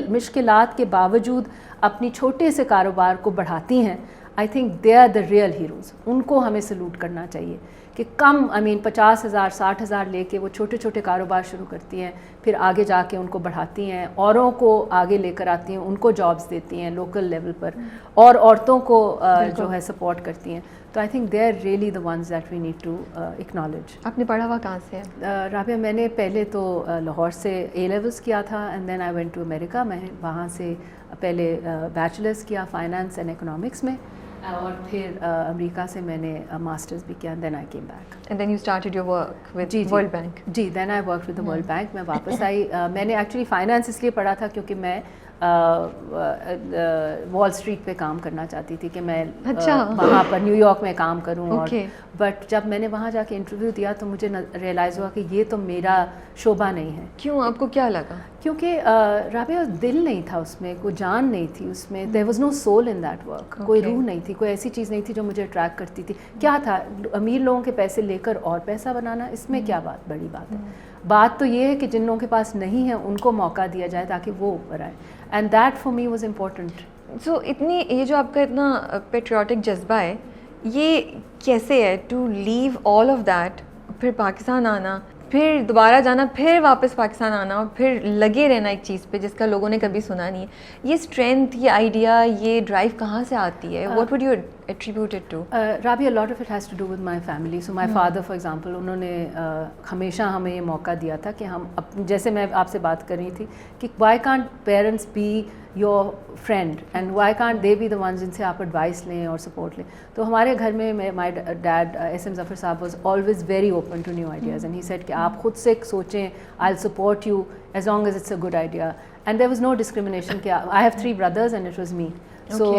مشکلات کے باوجود اپنی چھوٹے سے کاروبار کو بڑھاتی ہیں, I think they are the real heroes. ان کو ہمیں سلوٹ کرنا چاہیے کہ کم 50,000 60,000 لے کے وہ چھوٹے چھوٹے کاروبار شروع کرتی ہیں, پھر آگے جا کے ان کو بڑھاتی ہیں, اوروں کو آگے لے کر آتی ہیں, ان کو جابس دیتی ہیں لوکل لیول پر, اور عورتوں کو جو ہے سپورٹ کرتی ہیں. تو I think they are really the ones that we need to acknowledge. آپ نے پڑھا ہوا کہاں سے ہے؟ رابعہ, میں نے پہلے تو لاہور سے اے لیولس کیا تھا, and then I went to America. میں وہاں سے پہلے بیچلرس کیا فائنانس اینڈ اکنامکس میں, اور پھر امریکہ سے میں نے ماسٹرز بھی کیا, then I came back. And then you started your work with World Bank. جی, then I work with the World Bank. میں واپس آئی. میں نے ایکچولی فائنانس اس لیے پڑھا تھا کیونکہ میں وال اسٹریٹ پہ کام کرنا چاہتی تھی کہ میں وہاں پر نیو یارک میں کام کروں. اور بٹ جب میں نے وہاں جا کے انٹرویو دیا تو مجھے ریئلائز ہوا کہ یہ تو میرا شعبہ نہیں ہے. کیوں, آپ کو کیا لگا؟ کیونکہ رابعہ دل نہیں تھا اس میں, کوئی جان نہیں تھی اس میں. There was no civil in that work. کوئی روح نہیں تھی, کوئی ایسی چیز نہیں تھی جو مجھے اٹریکٹ کرتی تھی. کیا تھا, امیر لوگوں کے پیسے لے کر اور پیسہ بنانا, اس میں کیا بڑی بات ہے. بات تو یہ ہے کہ جن لوگوں کے پاس نہیں ہے ان کو موقع دیا جائے تاکہ وہ اوپر آئے, and that for me was important. So اتنی یہ جو آپ کا اتنا پیٹریوٹک جذبہ ہے, یہ کیسے ہے to leave all of that, پھر پاکستان آنا, پھر دوبارہ جانا, پھر واپس پاکستان آنا, اور پھر لگے رہنا ایک چیز پہ جس کا لوگوں نے کبھی سنا نہیں ہے. یہ اسٹرینتھ, یہ آئیڈیا, یہ ڈرائیو کہاں سے آتی ہے؟ What would you attribute it to? Rabia, a lot of it has to do with my family. So my father, for example, انہوں نے ہمیشہ ہمیں یہ موقع دیا تھا کہ ہم جیسے میں آپ سے بات کر رہی تھی کہ why can't parents be your friend and why can't they be the ones جن سے آپ ایڈوائس لیں اور سپورٹ لیں. تو ہمارے گھر میں my dad SM ظفر صاحب was always very open to new ideas, and he said کہ آپ خود سے سوچیں, I'll support you as long as it's a good idea. And there was no discrimination. I have 3 brothers and it was me. So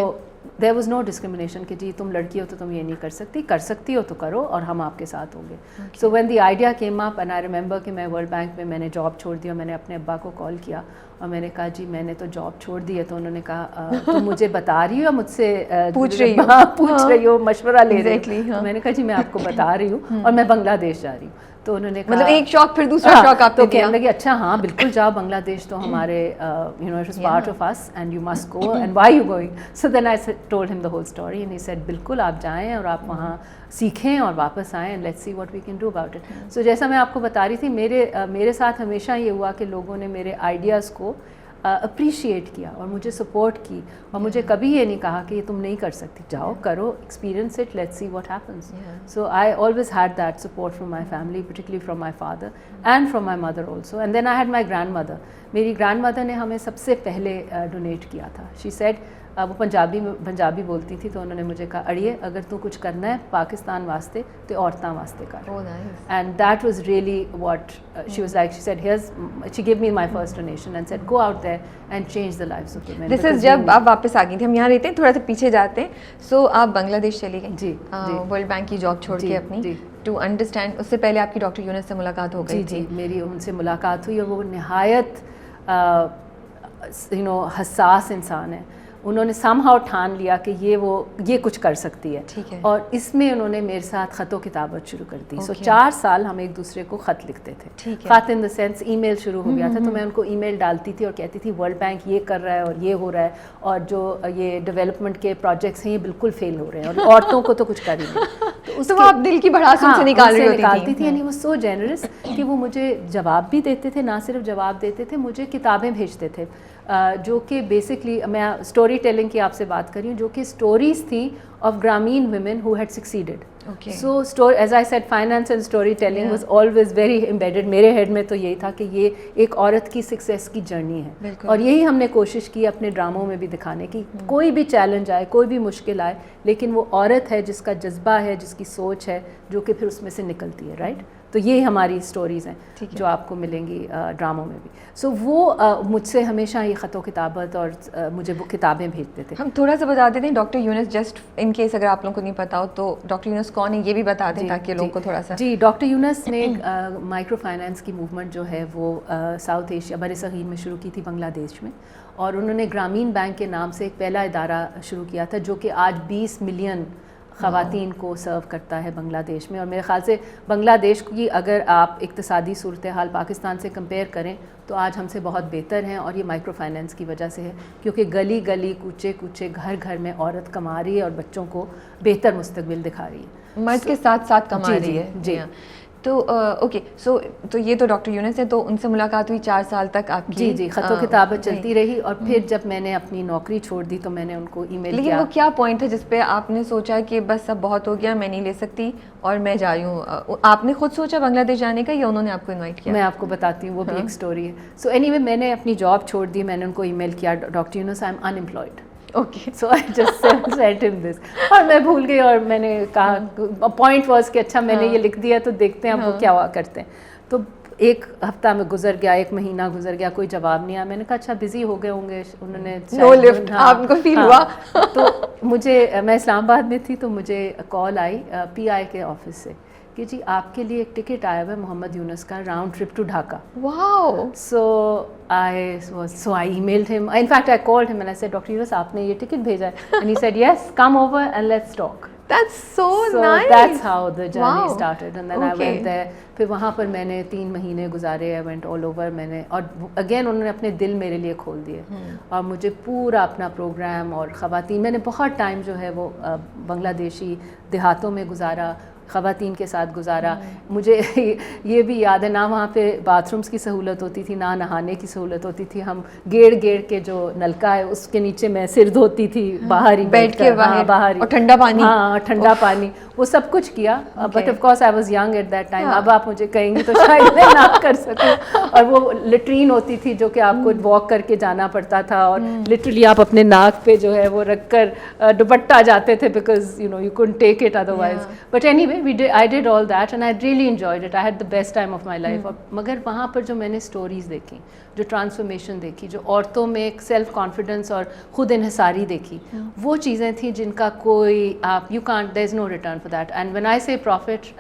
there was no discrimination کہ جی تم لڑکی ہو تو تم یہ نہیں کر سکتی ہو تو کرو اور ہم آپ کے ساتھ ہوں گے. So when the idea came up, and I remember کہ میں ورلڈ بینک میں نے جاب چھوڑ دی, اور میں نے اپنے ابا کو کال کیا اور میں نے کہا جی میں نے تو جاب چھوڑ دی ہے. تو انہوں نے کہا تم مجھے بتا رہی ہو, مجھ سے پوچھ رہی ہو, مشورہ لے رہی ہو؟ میں نے کہا جی میں آپ کو بتا رہی ہوں اور میں بنگلہ دیش جا رہی ہوں. تو انہوں نے مطلب ایک شوق پھر دوسرا شوق آپ تو کہنے لگے اچھا ہاں بالکل جاؤ بنگلہ دیش, تو ہمارے it was part of us and you must go, and why you going. So then I told him the whole story, and he said بالکل آپ جائیں اور آپ وہاں سیکھیں اور واپس آئیں, and let's see what we can do about it. So جیسا میں آپ کو بتا رہی تھی, میرے ساتھ ہمیشہ یہ ہوا کہ لوگوں نے میرے آئیڈیاز کو اپریشیٹ کیا اور مجھے سپورٹ کی, اور مجھے کبھی یہ نہیں کہا کہ یہ تم نہیں کر سکتی, جاؤ کرو, experience it, let's see what happens. So I always had that support from my family, particularly from my father and from my mother also. And then I had my grandmother. میری grandmother نے ہمیں سب سے پہلے donate کیا تھا. She said, وہ پنجابی بولتی تھی, تو انہوں نے مجھے کہا اڑیے اگر تو کچھ کرنا ہے پاکستان واسطے تو عورتوں واسطے کر. And that was really what she was like. She said here's, she gave me my first donation and said go out there and change the lives of women. This is جب آپ واپس آ گئی تھی, ہم یہاں رہتے ہیں, تھوڑا سا پیچھے جاتے ہیں. سو آپ بنگلہ دیش چلی گئی جی, ورلڈ بینک کی جاب چھوڑ کے اپنی, ٹو انڈرسٹینڈ. اس سے پہلے آپ کی ڈاکٹر یونس سے ملاقات ہو گئی تھی؟ جی, میری ان سے ملاقات ہوئی, اور وہ نہایت حساس انسان ہے. انہوں نے سم ہاؤ ٹھان لیا کہ یہ کچھ کر سکتی ہے, اور اس میں انہوں نے میرے ساتھ خط و کتابت شروع کر دی. سو 4 سال ہم ایک دوسرے کو خط لکھتے تھے. خط ان دا سینس ای میل شروع ہو گیا تھا, تو میں ان کو ای میل ڈالتی تھی اور کہتی تھی ورلڈ بینک یہ کر رہا ہے اور یہ ہو رہا ہے, اور جو یہ ڈیولپمنٹ کے پروجیکٹس ہیں یہ بالکل فیل ہو رہے ہیں, اور عورتوں کو تو کچھ کر ہی نہیں. تو آپ دل کی بھڑاس ان سے نکالتی تھی. یعنی وہ سو جنرس کہ وہ مجھے جواب بھی دیتے تھے, نہ صرف جواب دیتے تھے, مجھے کتابیں بھیجتے تھے جو کہ بیسکلی میں اسٹوری ٹیلنگ کی آپ سے بات کر رہی ہوں, جو کہ اسٹوریز تھیں of Grameen women who had succeeded. So as I said finance and storytelling was always very embedded میرے ہیڈ میں. تو یہی تھا کہ یہ ایک عورت کی سکسیس کی جرنی ہے, اور یہی ہم نے کوشش کی اپنے ڈراموں میں بھی دکھانے کی. کوئی بھی چیلنج آئے, کوئی بھی مشکل آئے, لیکن وہ عورت ہے جس کا جذبہ ہے, جس کی سوچ ہے, جو کہ پھر اس میں سے نکلتی ہے. رائٹ, تو یہ ہماری اسٹوریز ہیں جو آپ کو ملیں گی ڈراموں میں بھی. سو وہ مجھ سے ہمیشہ یہ خط و کتابت اور مجھے وہ کتابیں بھیجتے تھے. ہم تھوڑا سا بتا دیتے ہیں doctor Yunus, just in case اگر آپ لوگوں کو نہیں پتا ہو تو ڈاکٹر یونس کون ہے یہ بھی بتا دیں تاکہ لوگوں کو تھوڑا سا. جی, ڈاکٹر یونس نے مائکرو فائنانس کی موومنٹ جو ہے وہ ساؤتھ ایشیا بر صغیر میں شروع کی تھی, بنگلہ دیش میں, اور انہوں نے گرامین بینک کے نام سے ایک پہلا ادارہ شروع کیا تھا جو کہ آج 20 ملین خواتین کو سرو کرتا ہے بنگلہ دیش میں. اور میرے خیال سے بنگلہ دیش کی اگر آپ اقتصادی صورتحال پاکستان سے کمپیئر کریں تو آج ہم سے بہت بہتر ہیں, اور یہ مائکرو فائنانس کی وجہ سے ہے, کیونکہ گلی گلی کوچے کوچے گھر گھر میں عورت کما رہی ہے اور بچوں کو بہتر مستقبل دکھا رہی ہے, مرد کے ساتھ ساتھ کما رہی ہے. جی تو اوکے, سو تو یہ تو ڈاکٹر یونس ہے, تو ان سے ملاقات ہوئی 4 سال تک آپ کی. جی, خط و کتابت چلتی رہی, اور پھر جب میں نے اپنی نوکری چھوڑ دی تو میں نے ان کو ای میل کیا. لیکن وہ کیا پوائنٹ تھا جس پہ آپ نے سوچا کہ بس اب بہت ہو گیا, میں نہیں لے سکتی اور میں جا رہی ہوں؟ آپ نے خود سوچا بنگلہ دیش جانے کا یا انہوں نے آپ کو انوائٹ کیا؟ میں آپ کو بتاتی ہوں, وہ بھی ایک اسٹوری ہے. سو اینی وے میں نے اپنی جاب چھوڑ دی, میں نے ان کو ای میل کیا, doctor Yunus I am unemployed. Okay, so I just sent him this, اور میں بھول گئی, اور میں نے کہا پوائنٹ واز کہ اچھا میں نے یہ لکھ دیا تو دیکھتے ہیں اب وہ کیا ہوا کرتے ہیں. تو 1 ہفتہ میں گزر گیا, 1 مہینہ گزر گیا, کوئی جواب نہیں آیا. میں نے کہا اچھا بزی ہو گئے ہوں گے, انہوں نے نو لفٹ, آپ کو فیل ہوا. تو مجھے, میں اسلام آباد میں تھی, تو مجھے کال آئی پی آئی کے آفس سے کہ جی آپ کے لیے ایک ٹکٹ آیا ہوا ہے محمد یونس کا, round trip to Dhaka. Wow. So I emailed him. In fact, I called him and I said, Dr. Yunus, آپ نے یہ ٹکٹ بھیجا ہے? And he said, yes, come over and let's talk. That's so nice. That's how the journey started. And then I went there. پھر وہاں پر میں نے 3 مہینے گزارے. I went all over. میں نے, اور اگین انہوں نے اپنے دل میرے لیے کھول دیے, اور مجھے پورا اپنا پروگرام اور خواتین, میں نے بہت ٹائم جو ہے وہ بنگلہ دیشی دیہاتوں میں گزارا, خواتین کے ساتھ گزارا. مجھے یہ بھی یاد ہے, نہ وہاں پہ باتھ رومس کی سہولت ہوتی تھی, نہ نہانے کی سہولت ہوتی تھی. ہم گیڑ کے جو نلکا ہے اس کے نیچے میں سر دھوتی تھی باہر ہی بیٹھ کے, باہر, اور ٹھنڈا پانی. ہاں, ٹھنڈا پانی, وہ سب کچھ کیا. But of course I was young at that time. اب آپ مجھے کہیں گی تو شاید میں نہ کر سکوں. اور وہ لیٹرین ہوتی تھی جو کہ آپ کو واک کر کے جانا پڑتا تھا, اور لٹرلی آپ اپنے ناک پہ جو ہے وہ رکھ کر دوپٹہ جاتے تھے, because you couldn't take it otherwise. But anyway, I did all that and I really enjoyed it. I had the best time of my life. مگر وہاں پر جو میں نے اسٹوریز دیکھی, جو ٹرانسفارمیشن دیکھی, جو عورتوں میں ایک سیلف کانفیڈنس اور خود انحصاری دیکھی, وہ چیزیں تھیں جن کا کوئی آپ you can't, there is no return for that. And when I say profit,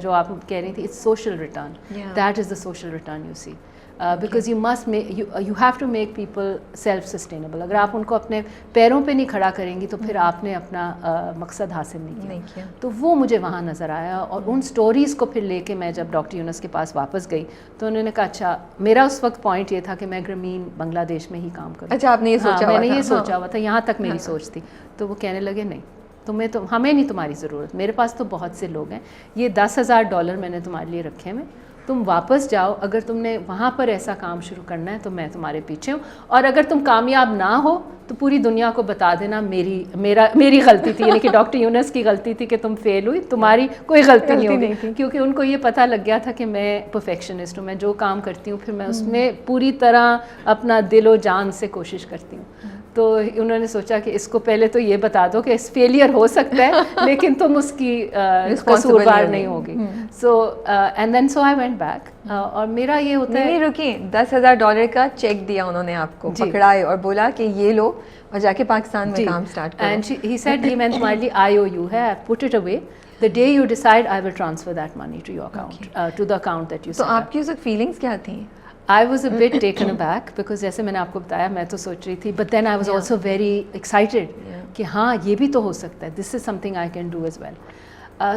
جو آپ کہہ رہی تھی, it's social return. That is the social return you see. Because you must make, you have to make people self-sustainable. اگر آپ ان کو اپنے پیروں پہ نہیں کھڑا کریں گی تو پھر آپ نے اپنا مقصد حاصل نہیں کیا. تو وہ مجھے وہاں نظر آیا, اور ان سٹوریز کو پھر لے کے میں جب ڈاکٹر یونس کے پاس واپس گئی تو انہوں نے کہا اچھا, میرا اس وقت پوائنٹ یہ تھا کہ میں گرامین بنگلہ دیش میں ہی کام کروں. اچھا, آپ نے یہ سوچا؟ میں نے یہ سوچا ہوا تھا, یہاں تک میری سوچ تھی. تو وہ کہنے لگے نہیں, ہمیں نہیں تمہاری ضرورت, میرے پاس تو بہت سے لوگ ہیں, یہ $10,000 میں نے تمہارے لیے رکھے ہیں, تم واپس جاؤ, اگر تم نے وہاں پر ایسا کام شروع کرنا ہے تو میں تمہارے پیچھے ہوں, اور اگر تم کامیاب نہ ہو تو پوری دنیا کو بتا دینا میری غلطی تھی, یعنی کہ ڈاکٹر یونس کی غلطی تھی کہ تم فیل ہوئی, تمہاری کوئی غلطی نہیں ہوگی. کیونکہ ان کو یہ پتہ لگ گیا تھا کہ میں پرفیکشنسٹ ہوں, میں جو کام کرتی ہوں پھر میں اس میں پوری طرح اپنا دل و جان سے کوشش کرتی ہوں. تو انہوں نے سوچا کہ اس کو پہلے تو یہ بتا دو کہ فیلئر ہو سکتا ہے لیکن تم اس کی قصوروار نہیں ہوگی. So and then so I went back, اور میرا یہ ہوتا ہے, رکیے, $10,000 کا چیک دیا انہوں نے آپ کو, پکڑائے اور بولا کہ یہ لو اور جا کے پاکستان میں کام اسٹارٹ کرو. اینڈ ہی سیڈ یہ میں تمہارے لیے IOU ہے, I put it away. The day you decide, I will transfer that money to your account, to the account that you set up. تو آپ کی اس وقت فیلنگس کیا تھیں؟ I was a bit taken aback because جیسے میں نے آپ کو بتایا میں تو سوچ رہی تھی, but then I was also very excited کہ ہاں یہ بھی تو ہو سکتا ہے, this is something I can do as well.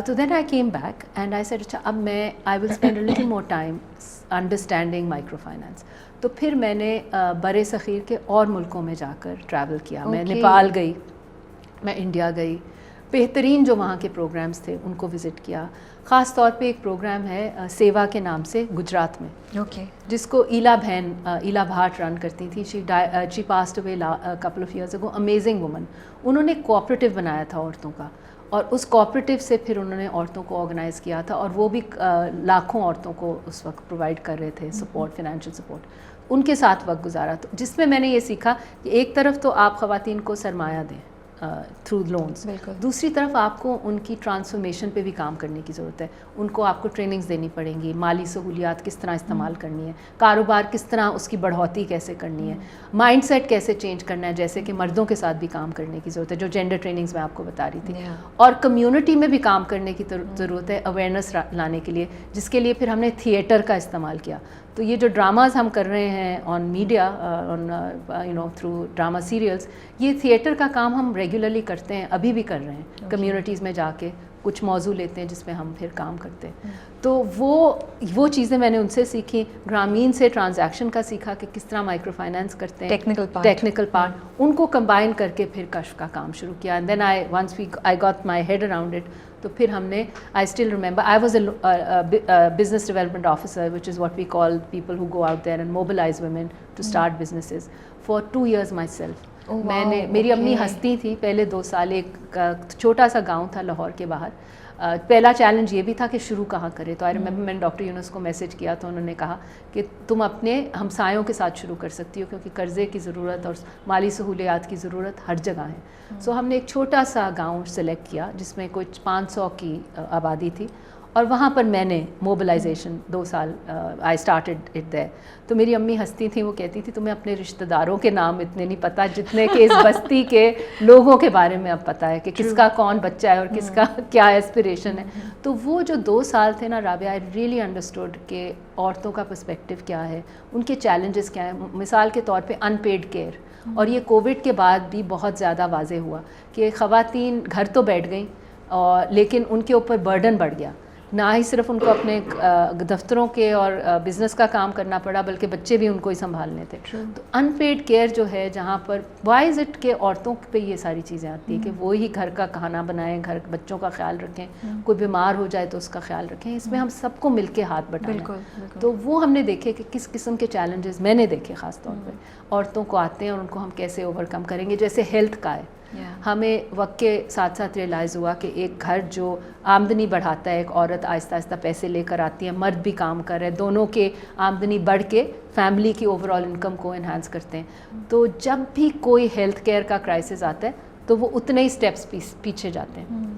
So then I came back and I said اچھا اب میں I will spend a little more time understanding microfinance. تو پھر میں نے برِ صغیر کے اور ملکوں میں جا کر ٹریول کیا. میں نیپال گئی, میں انڈیا گئی, بہترین جو وہاں کے پروگرامز تھے ان کو وزٹ کیا. خاص طور پہ ایک پروگرام ہے سیوا کے نام سے گجرات میں, جس کو ایلا بہن ایلا بھاٹ رن کرتی تھیں. She passed away couple of years ago. Amazing woman. انہوں نے کوآپریٹو بنایا تھا عورتوں کا, اور اس کوآپریٹو سے پھر انہوں نے عورتوں کو آرگنائز کیا تھا, اور وہ بھی لاکھوں عورتوں کو اس وقت پرووائڈ کر رہے تھے سپورٹ, فائنینشیل سپورٹ. ان کے ساتھ وقت گزارا, تو جس میں میں نے یہ سیکھا کہ ایک طرف تو آپ خواتین کو سرمایہ دیں تھرو لونز, دوسری طرف آپ کو ان کی ٹرانسفارمیشن پہ بھی کام کرنے کی ضرورت ہے. ان کو آپ کو ٹریننگز دینی پڑیں گی, مالی سہولیات کس طرح استعمال کرنی ہے, کاروبار کس طرح اس کی بڑھوتی کیسے کرنی ہے, مائنڈ سیٹ کیسے چینج کرنا ہے, جیسے کہ مردوں کے ساتھ بھی کام کرنے کی ضرورت ہے, جو جینڈر ٹریننگز میں آپ کو بتا رہی تھی, اور کمیونٹی میں بھی کام کرنے کی ضرورت ہے اویئرنیس لانے کے لیے, جس کے لیے پھر ہم نے تھیٹر کا استعمال کیا. تو یہ جو ڈراماز ہم کر رہے ہیں on media, on you know through drama serials, یہ تھیٹر کا کام ہم ریگولرلی کرتے ہیں, ابھی بھی کر رہے ہیں. کمیونٹیز میں جا کے کچھ موضوع لیتے ہیں جس میں ہم پھر کام کرتے ہیں. تو وہ چیزیں میں نے ان سے سیکھی. گرامین سے ٹرانزیکشن کا سیکھا کہ کس طرح مائکرو فائنانس کرتے ہیں, ٹیکنیکل پارٹ, ان کو کمبائن کر کے پھر کشف کا کام شروع کیا. And then I got my head around it. تو پھر ہم نے I still remember I was a business development officer, which is what we call people who go out there and mobilise women to start businesses for 2 years myself. میں نے, میری امی ہستی تھی پہلے 2 سال, ایک چھوٹا سا گاؤں تھا لاہور کے باہر. پہلا چیلنج یہ بھی تھا کہ شروع کہاں کرے. تو آئی ریمبر میں نے ڈاکٹر یونس کو میسج کیا, تو انہوں نے کہا کہ تم اپنے ہمسایوں کے ساتھ شروع کر سکتی ہو, کیونکہ قرضے کی ضرورت اور مالی سہولیات کی ضرورت ہر جگہ ہے. سو ہم نے ایک چھوٹا سا گاؤں سلیکٹ کیا جس میں کچھ 500 کی آبادی تھی, اور وہاں پر میں نے موبلائزیشن 2 سال آئی اسٹارٹڈ اٹ دیر. تو میری امی ہنستی تھیں, وہ کہتی تھی تمہیں اپنے رشتہ داروں کے نام اتنے نہیں پتہ جتنے کہ اس بستی کے لوگوں کے بارے میں اب پتہ ہے کہ کس کا کون بچہ ہے اور کس کا کیا ایسپریشن ہے. تو وہ جو 2 سال تھے نا رابعہ, آئی ریئلی انڈرسٹوڈ کہ عورتوں کا پرسپیکٹیو کیا ہے, ان کے چیلنجز کیا ہیں. مثال کے طور پہ ان پیڈ کیئر, اور یہ کووڈ کے بعد بھی بہت زیادہ واضح ہوا کہ خواتین گھر تو بیٹھ گئیں, لیکن ان کے اوپر برڈن بڑھ گیا. نہ ہی صرف ان کو اپنے دفتروں کے اور بزنس کا کام کرنا پڑا, بلکہ بچے بھی ان کو ہی سنبھالنے تھے. تو ان پیڈ کیئر جو ہے, جہاں پر وائی از اٹ کہ عورتوں پہ یہ ساری چیزیں آتی ہیں کہ وہی گھر کا کھانا بنائیں, گھر بچوں کا خیال رکھیں, کوئی بیمار ہو جائے تو اس کا خیال رکھیں, اس میں ہم سب کو مل کے ہاتھ بٹانا. تو وہ ہم نے دیکھے کہ کس قسم کے چیلنجز میں نے دیکھے خاص طور پہ عورتوں کو آتے ہیں, اور ان کو ہم کیسے اوور کم کریں گے. جیسے ہیلتھ کا ہے, ہمیں وقت کے ساتھ ساتھ ریئلائز ہوا کہ ایک گھر جو آمدنی بڑھاتا ہے, ایک عورت آہستہ آہستہ پیسے لے کر آتی ہے, مرد بھی کام کر رہے ہیں, دونوں کے آمدنی بڑھ کے فیملی کی اوور آل انکم کو انہانس کرتے ہیں. تو جب بھی کوئی ہیلتھ کیئر کا کرائسس آتا ہے تو وہ اتنے ہی سٹیپس پیچھے جاتے ہیں.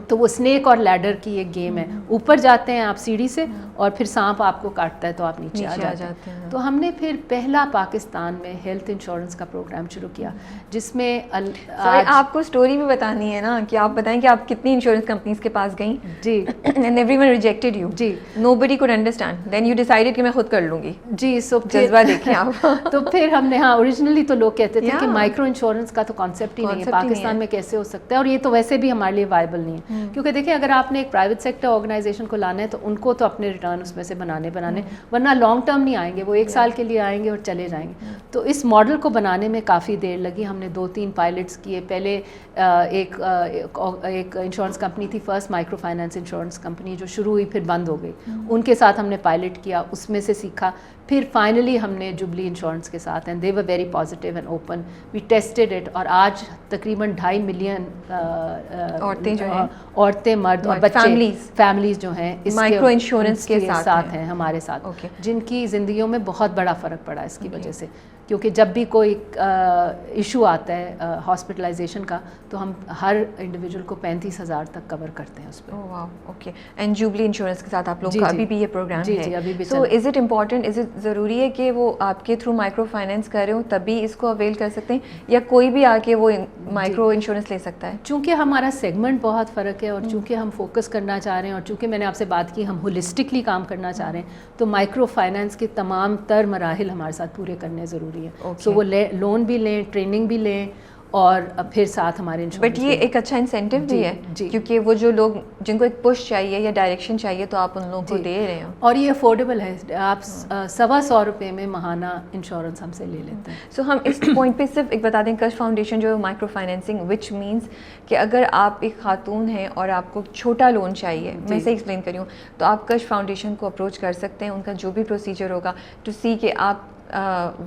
تو وہ اسنیک اور لیڈر کی ایک گیم ہے, اوپر جاتے ہیں آپ سیڑھی سے, اور پھر سانپ آپ کو کاٹتا ہے تو آپ نیچے آ جاتے ہیں. تو ہم نے پھر پہلا پاکستان میں ہیلتھ انشورنس کا پروگرام شروع کیا, جس میں آپ کو اسٹوری بھی بتانی ہے نا, کہ آپ بتائیں کہ آپ کتنی انشورنس کمپنیز کے پاس گئیں. جی. And everyone rejected you. جی. Nobody could understand, then you decided کہ میں خود کر لوں گی. جی. سو جذبہ دیکھیں آپ. تو پھر ہم نے, ہاں اوریجنلی تو لوگ کہتے تھے کہ مائکرو انشورنس کا تو کانسیپٹ ہی نہیں ہے پاکستان میں, کیسے ہو سکتا ہے, اور یہ تو ویسے بھی ہمارے لیے وائبل نہیں ہے. کیونکہ دیکھیں اگر آپ نے ایک پرائیویٹ سیکٹر آرگنائزیشن کو لانا ہے تو ان کو تو اپنے ریٹرن اس میں سے بنانے, ورنہ لانگ ٹرم نہیں آئیں گے, وہ 1 سال کے لیے آئیں گے اور چلے جائیں گے. تو اس ماڈل کو بنانے میں کافی دیر لگی. ہم نے 2-3 پائلٹس کیے. پہلے ایک انشورنس کمپنی تھی first micro finance insurance company, جو شروع ہوئی پھر بند ہو گئی, ان کے ساتھ ہم نے پائلٹ کیا, اس میں سے سیکھا. پھر فائنلی ہم نے جبلی انشورنس کے ساتھ, and they were very positive and open, we tested it, اور آج تقریباً 2.5 ملین عورتیں, مرد اور بچے, فیملیز جو ہیں اس مائکرو انشورنس کے ساتھ ہیں ہمارے ساتھ, جن کی زندگیوں میں بہت بڑا فرق پڑا اس کی وجہ سے. کیونکہ جب بھی کوئی ایشو آتا ہے ہاسپٹلائزیشن کا, تو ہم ہر انڈیویجول کو 35,000 تک کور کرتے ہیں اس پہ. اوکے. اینڈ جوبلی انشورنس کے ساتھ آپ لوگ کا ابھی بھی یہ پروگرام ہے. جی ابھی بھی. So is it important, is it ضروری ہے کہ وہ آپ کے تھرو مائکرو فائنینس کر رہے ہوں تبھی اس کو اویل کر سکتے ہیں, یا کوئی بھی آ کے وہ مائکرو انشورنس لے سکتا ہے؟ چونکہ ہمارا سیگمنٹ بہت فرق ہے, اور چونکہ ہم فوکس کرنا چاہ رہے ہیں, اور چونکہ میں نے آپ سے بات کی ہم ہولسٹکلی کام کرنا چاہ رہے ہیں, تو مائکرو فائنینس کے تمام تر مراحل ہمارے ساتھ پورے کرنے ضروری ہے. سو وہ لون بھی لیں, ٹریننگ بھی لیں, اور پھر ساتھ ہمارے انشورنس. بٹ یہ ایک اچھا انسینٹیو بھی ہے, کیونکہ وہ جو لوگ جن کو ایک پش چاہیے یا ڈائریکشن چاہیے تو آپ ان لوگوں کو دے رہے ہو, اور یہ افورڈیبل ہے. آپ 125 روپے میں ماہانہ انشورنس ہم سے لے لیتے ہیں. سو ہم اس پوائنٹ پہ صرف ایک بتا دیں, کش فاؤنڈیشن جو ہے مائکرو فائنینسنگ, وچ مینس کہ اگر آپ ایک خاتون ہیں اور آپ کو چھوٹا لون چاہیے, میں اسے ایکسپلین کری ہوں, تو آپ کش فاؤنڈیشن کو اپروچ کر سکتے ہیں. ان کا جو بھی پروسیجر ہوگا ٹو سی کہ آپ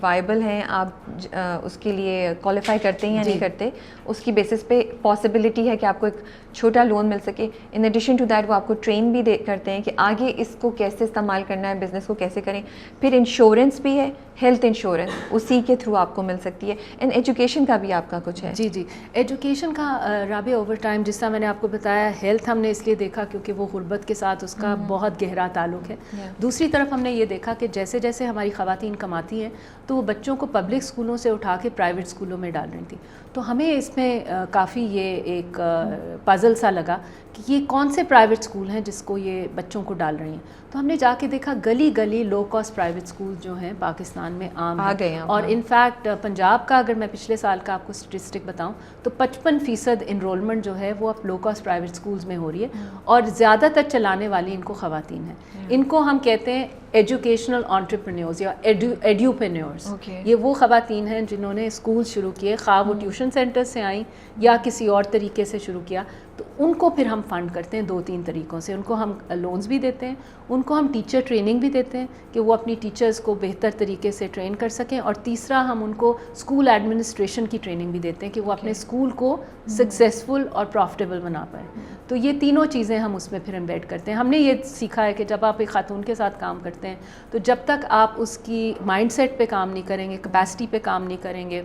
وائبل ہیں, آپ اس کے لیے کوالیفائی کرتے ہیں یا نہیں کرتے, اس کی بیسس پہ پاسبلٹی ہے کہ آپ کو ایک چھوٹا لون مل سکے. ان ایڈیشن ٹو دیٹ وہ آپ کو ٹرین بھی کرتے ہیں کہ آگے اس کو کیسے استعمال کرنا ہے, بزنس کو کیسے کریں. پھر انشورنس بھی ہے, ہیلتھ انشورنس اسی کے تھرو آپ کو مل سکتی ہے. اینڈ ایجوکیشن کا بھی آپ کا کچھ ہے؟ جی ایجوکیشن کا رابع اوور ٹائم, جس طرح میں نے آپ کو بتایا, ہیلتھ ہم نے اس لیے دیکھا کیونکہ وہ غربت کے ساتھ اس کا بہت گہرا تعلق ہے. دوسری طرف ہم نے یہ دیکھا کہ جیسے جیسے ہماری خواتین کماتی ہیں تو وہ بچوں کو پبلک اسکولوں سے اٹھا کے پرائیویٹ اسکولوں میں ڈال رہی تھی. تو ہمیں اس میں کافی یہ ایک پزل سا لگا کہ یہ کون سے پرائیویٹ اسکول ہیں جس کو یہ بچوں کو ڈال رہی ہیں. تو ہم نے جا کے دیکھا گلی گلی لو کاسٹ پرائیویٹ اسکول جو ہیں پاکستان میں عام ہیں, اور انفیکٹ پنجاب کا اگر میں پچھلے سال کا آپ کو اسٹیٹسٹک بتاؤں تو 55% انرولمنٹ جو ہے وہ اب لو کاسٹ پرائیویٹ اسکولز میں ہو رہی ہے, اور زیادہ تر چلانے والی ان کو خواتین ہیں. ان کو ہم کہتے ہیں ایجوکیشنل انٹرپرینیورز یا ایڈیوپرینیورز. یہ وہ خواتین ہیں جنہوں نے اسکول شروع کیے, خواہ وہ ٹیوشن سینٹر سے آئیں یا کسی اور طریقے سے شروع کیا, تو ان کو پھر ہم فنڈ کرتے ہیں 2-3 طریقوں سے. ان کو ہم لونز بھی دیتے ہیں, ان کو ہم ٹیچر ٹریننگ بھی دیتے ہیں کہ وہ اپنی ٹیچرز کو بہتر طریقے سے ٹرین کر سکیں, اور تیسرا ہم ان کو اسکول ایڈمنسٹریشن کی ٹریننگ بھی دیتے ہیں کہ وہ اپنے اسکول کو سکسیزفل اور پروفٹیبل بنا پائیں. تو یہ تینوں چیزیں ہم اس میں پھر ایمبیڈ کرتے ہیں. ہم نے یہ سیکھا ہے کہ جب آپ ایک خاتون کے ساتھ کام کرتے ہیں تو جب تک آپ اس کی مائنڈ سیٹ پہ کام نہیں کریں گے, کیپیسٹی پہ کام نہیں کریں گے,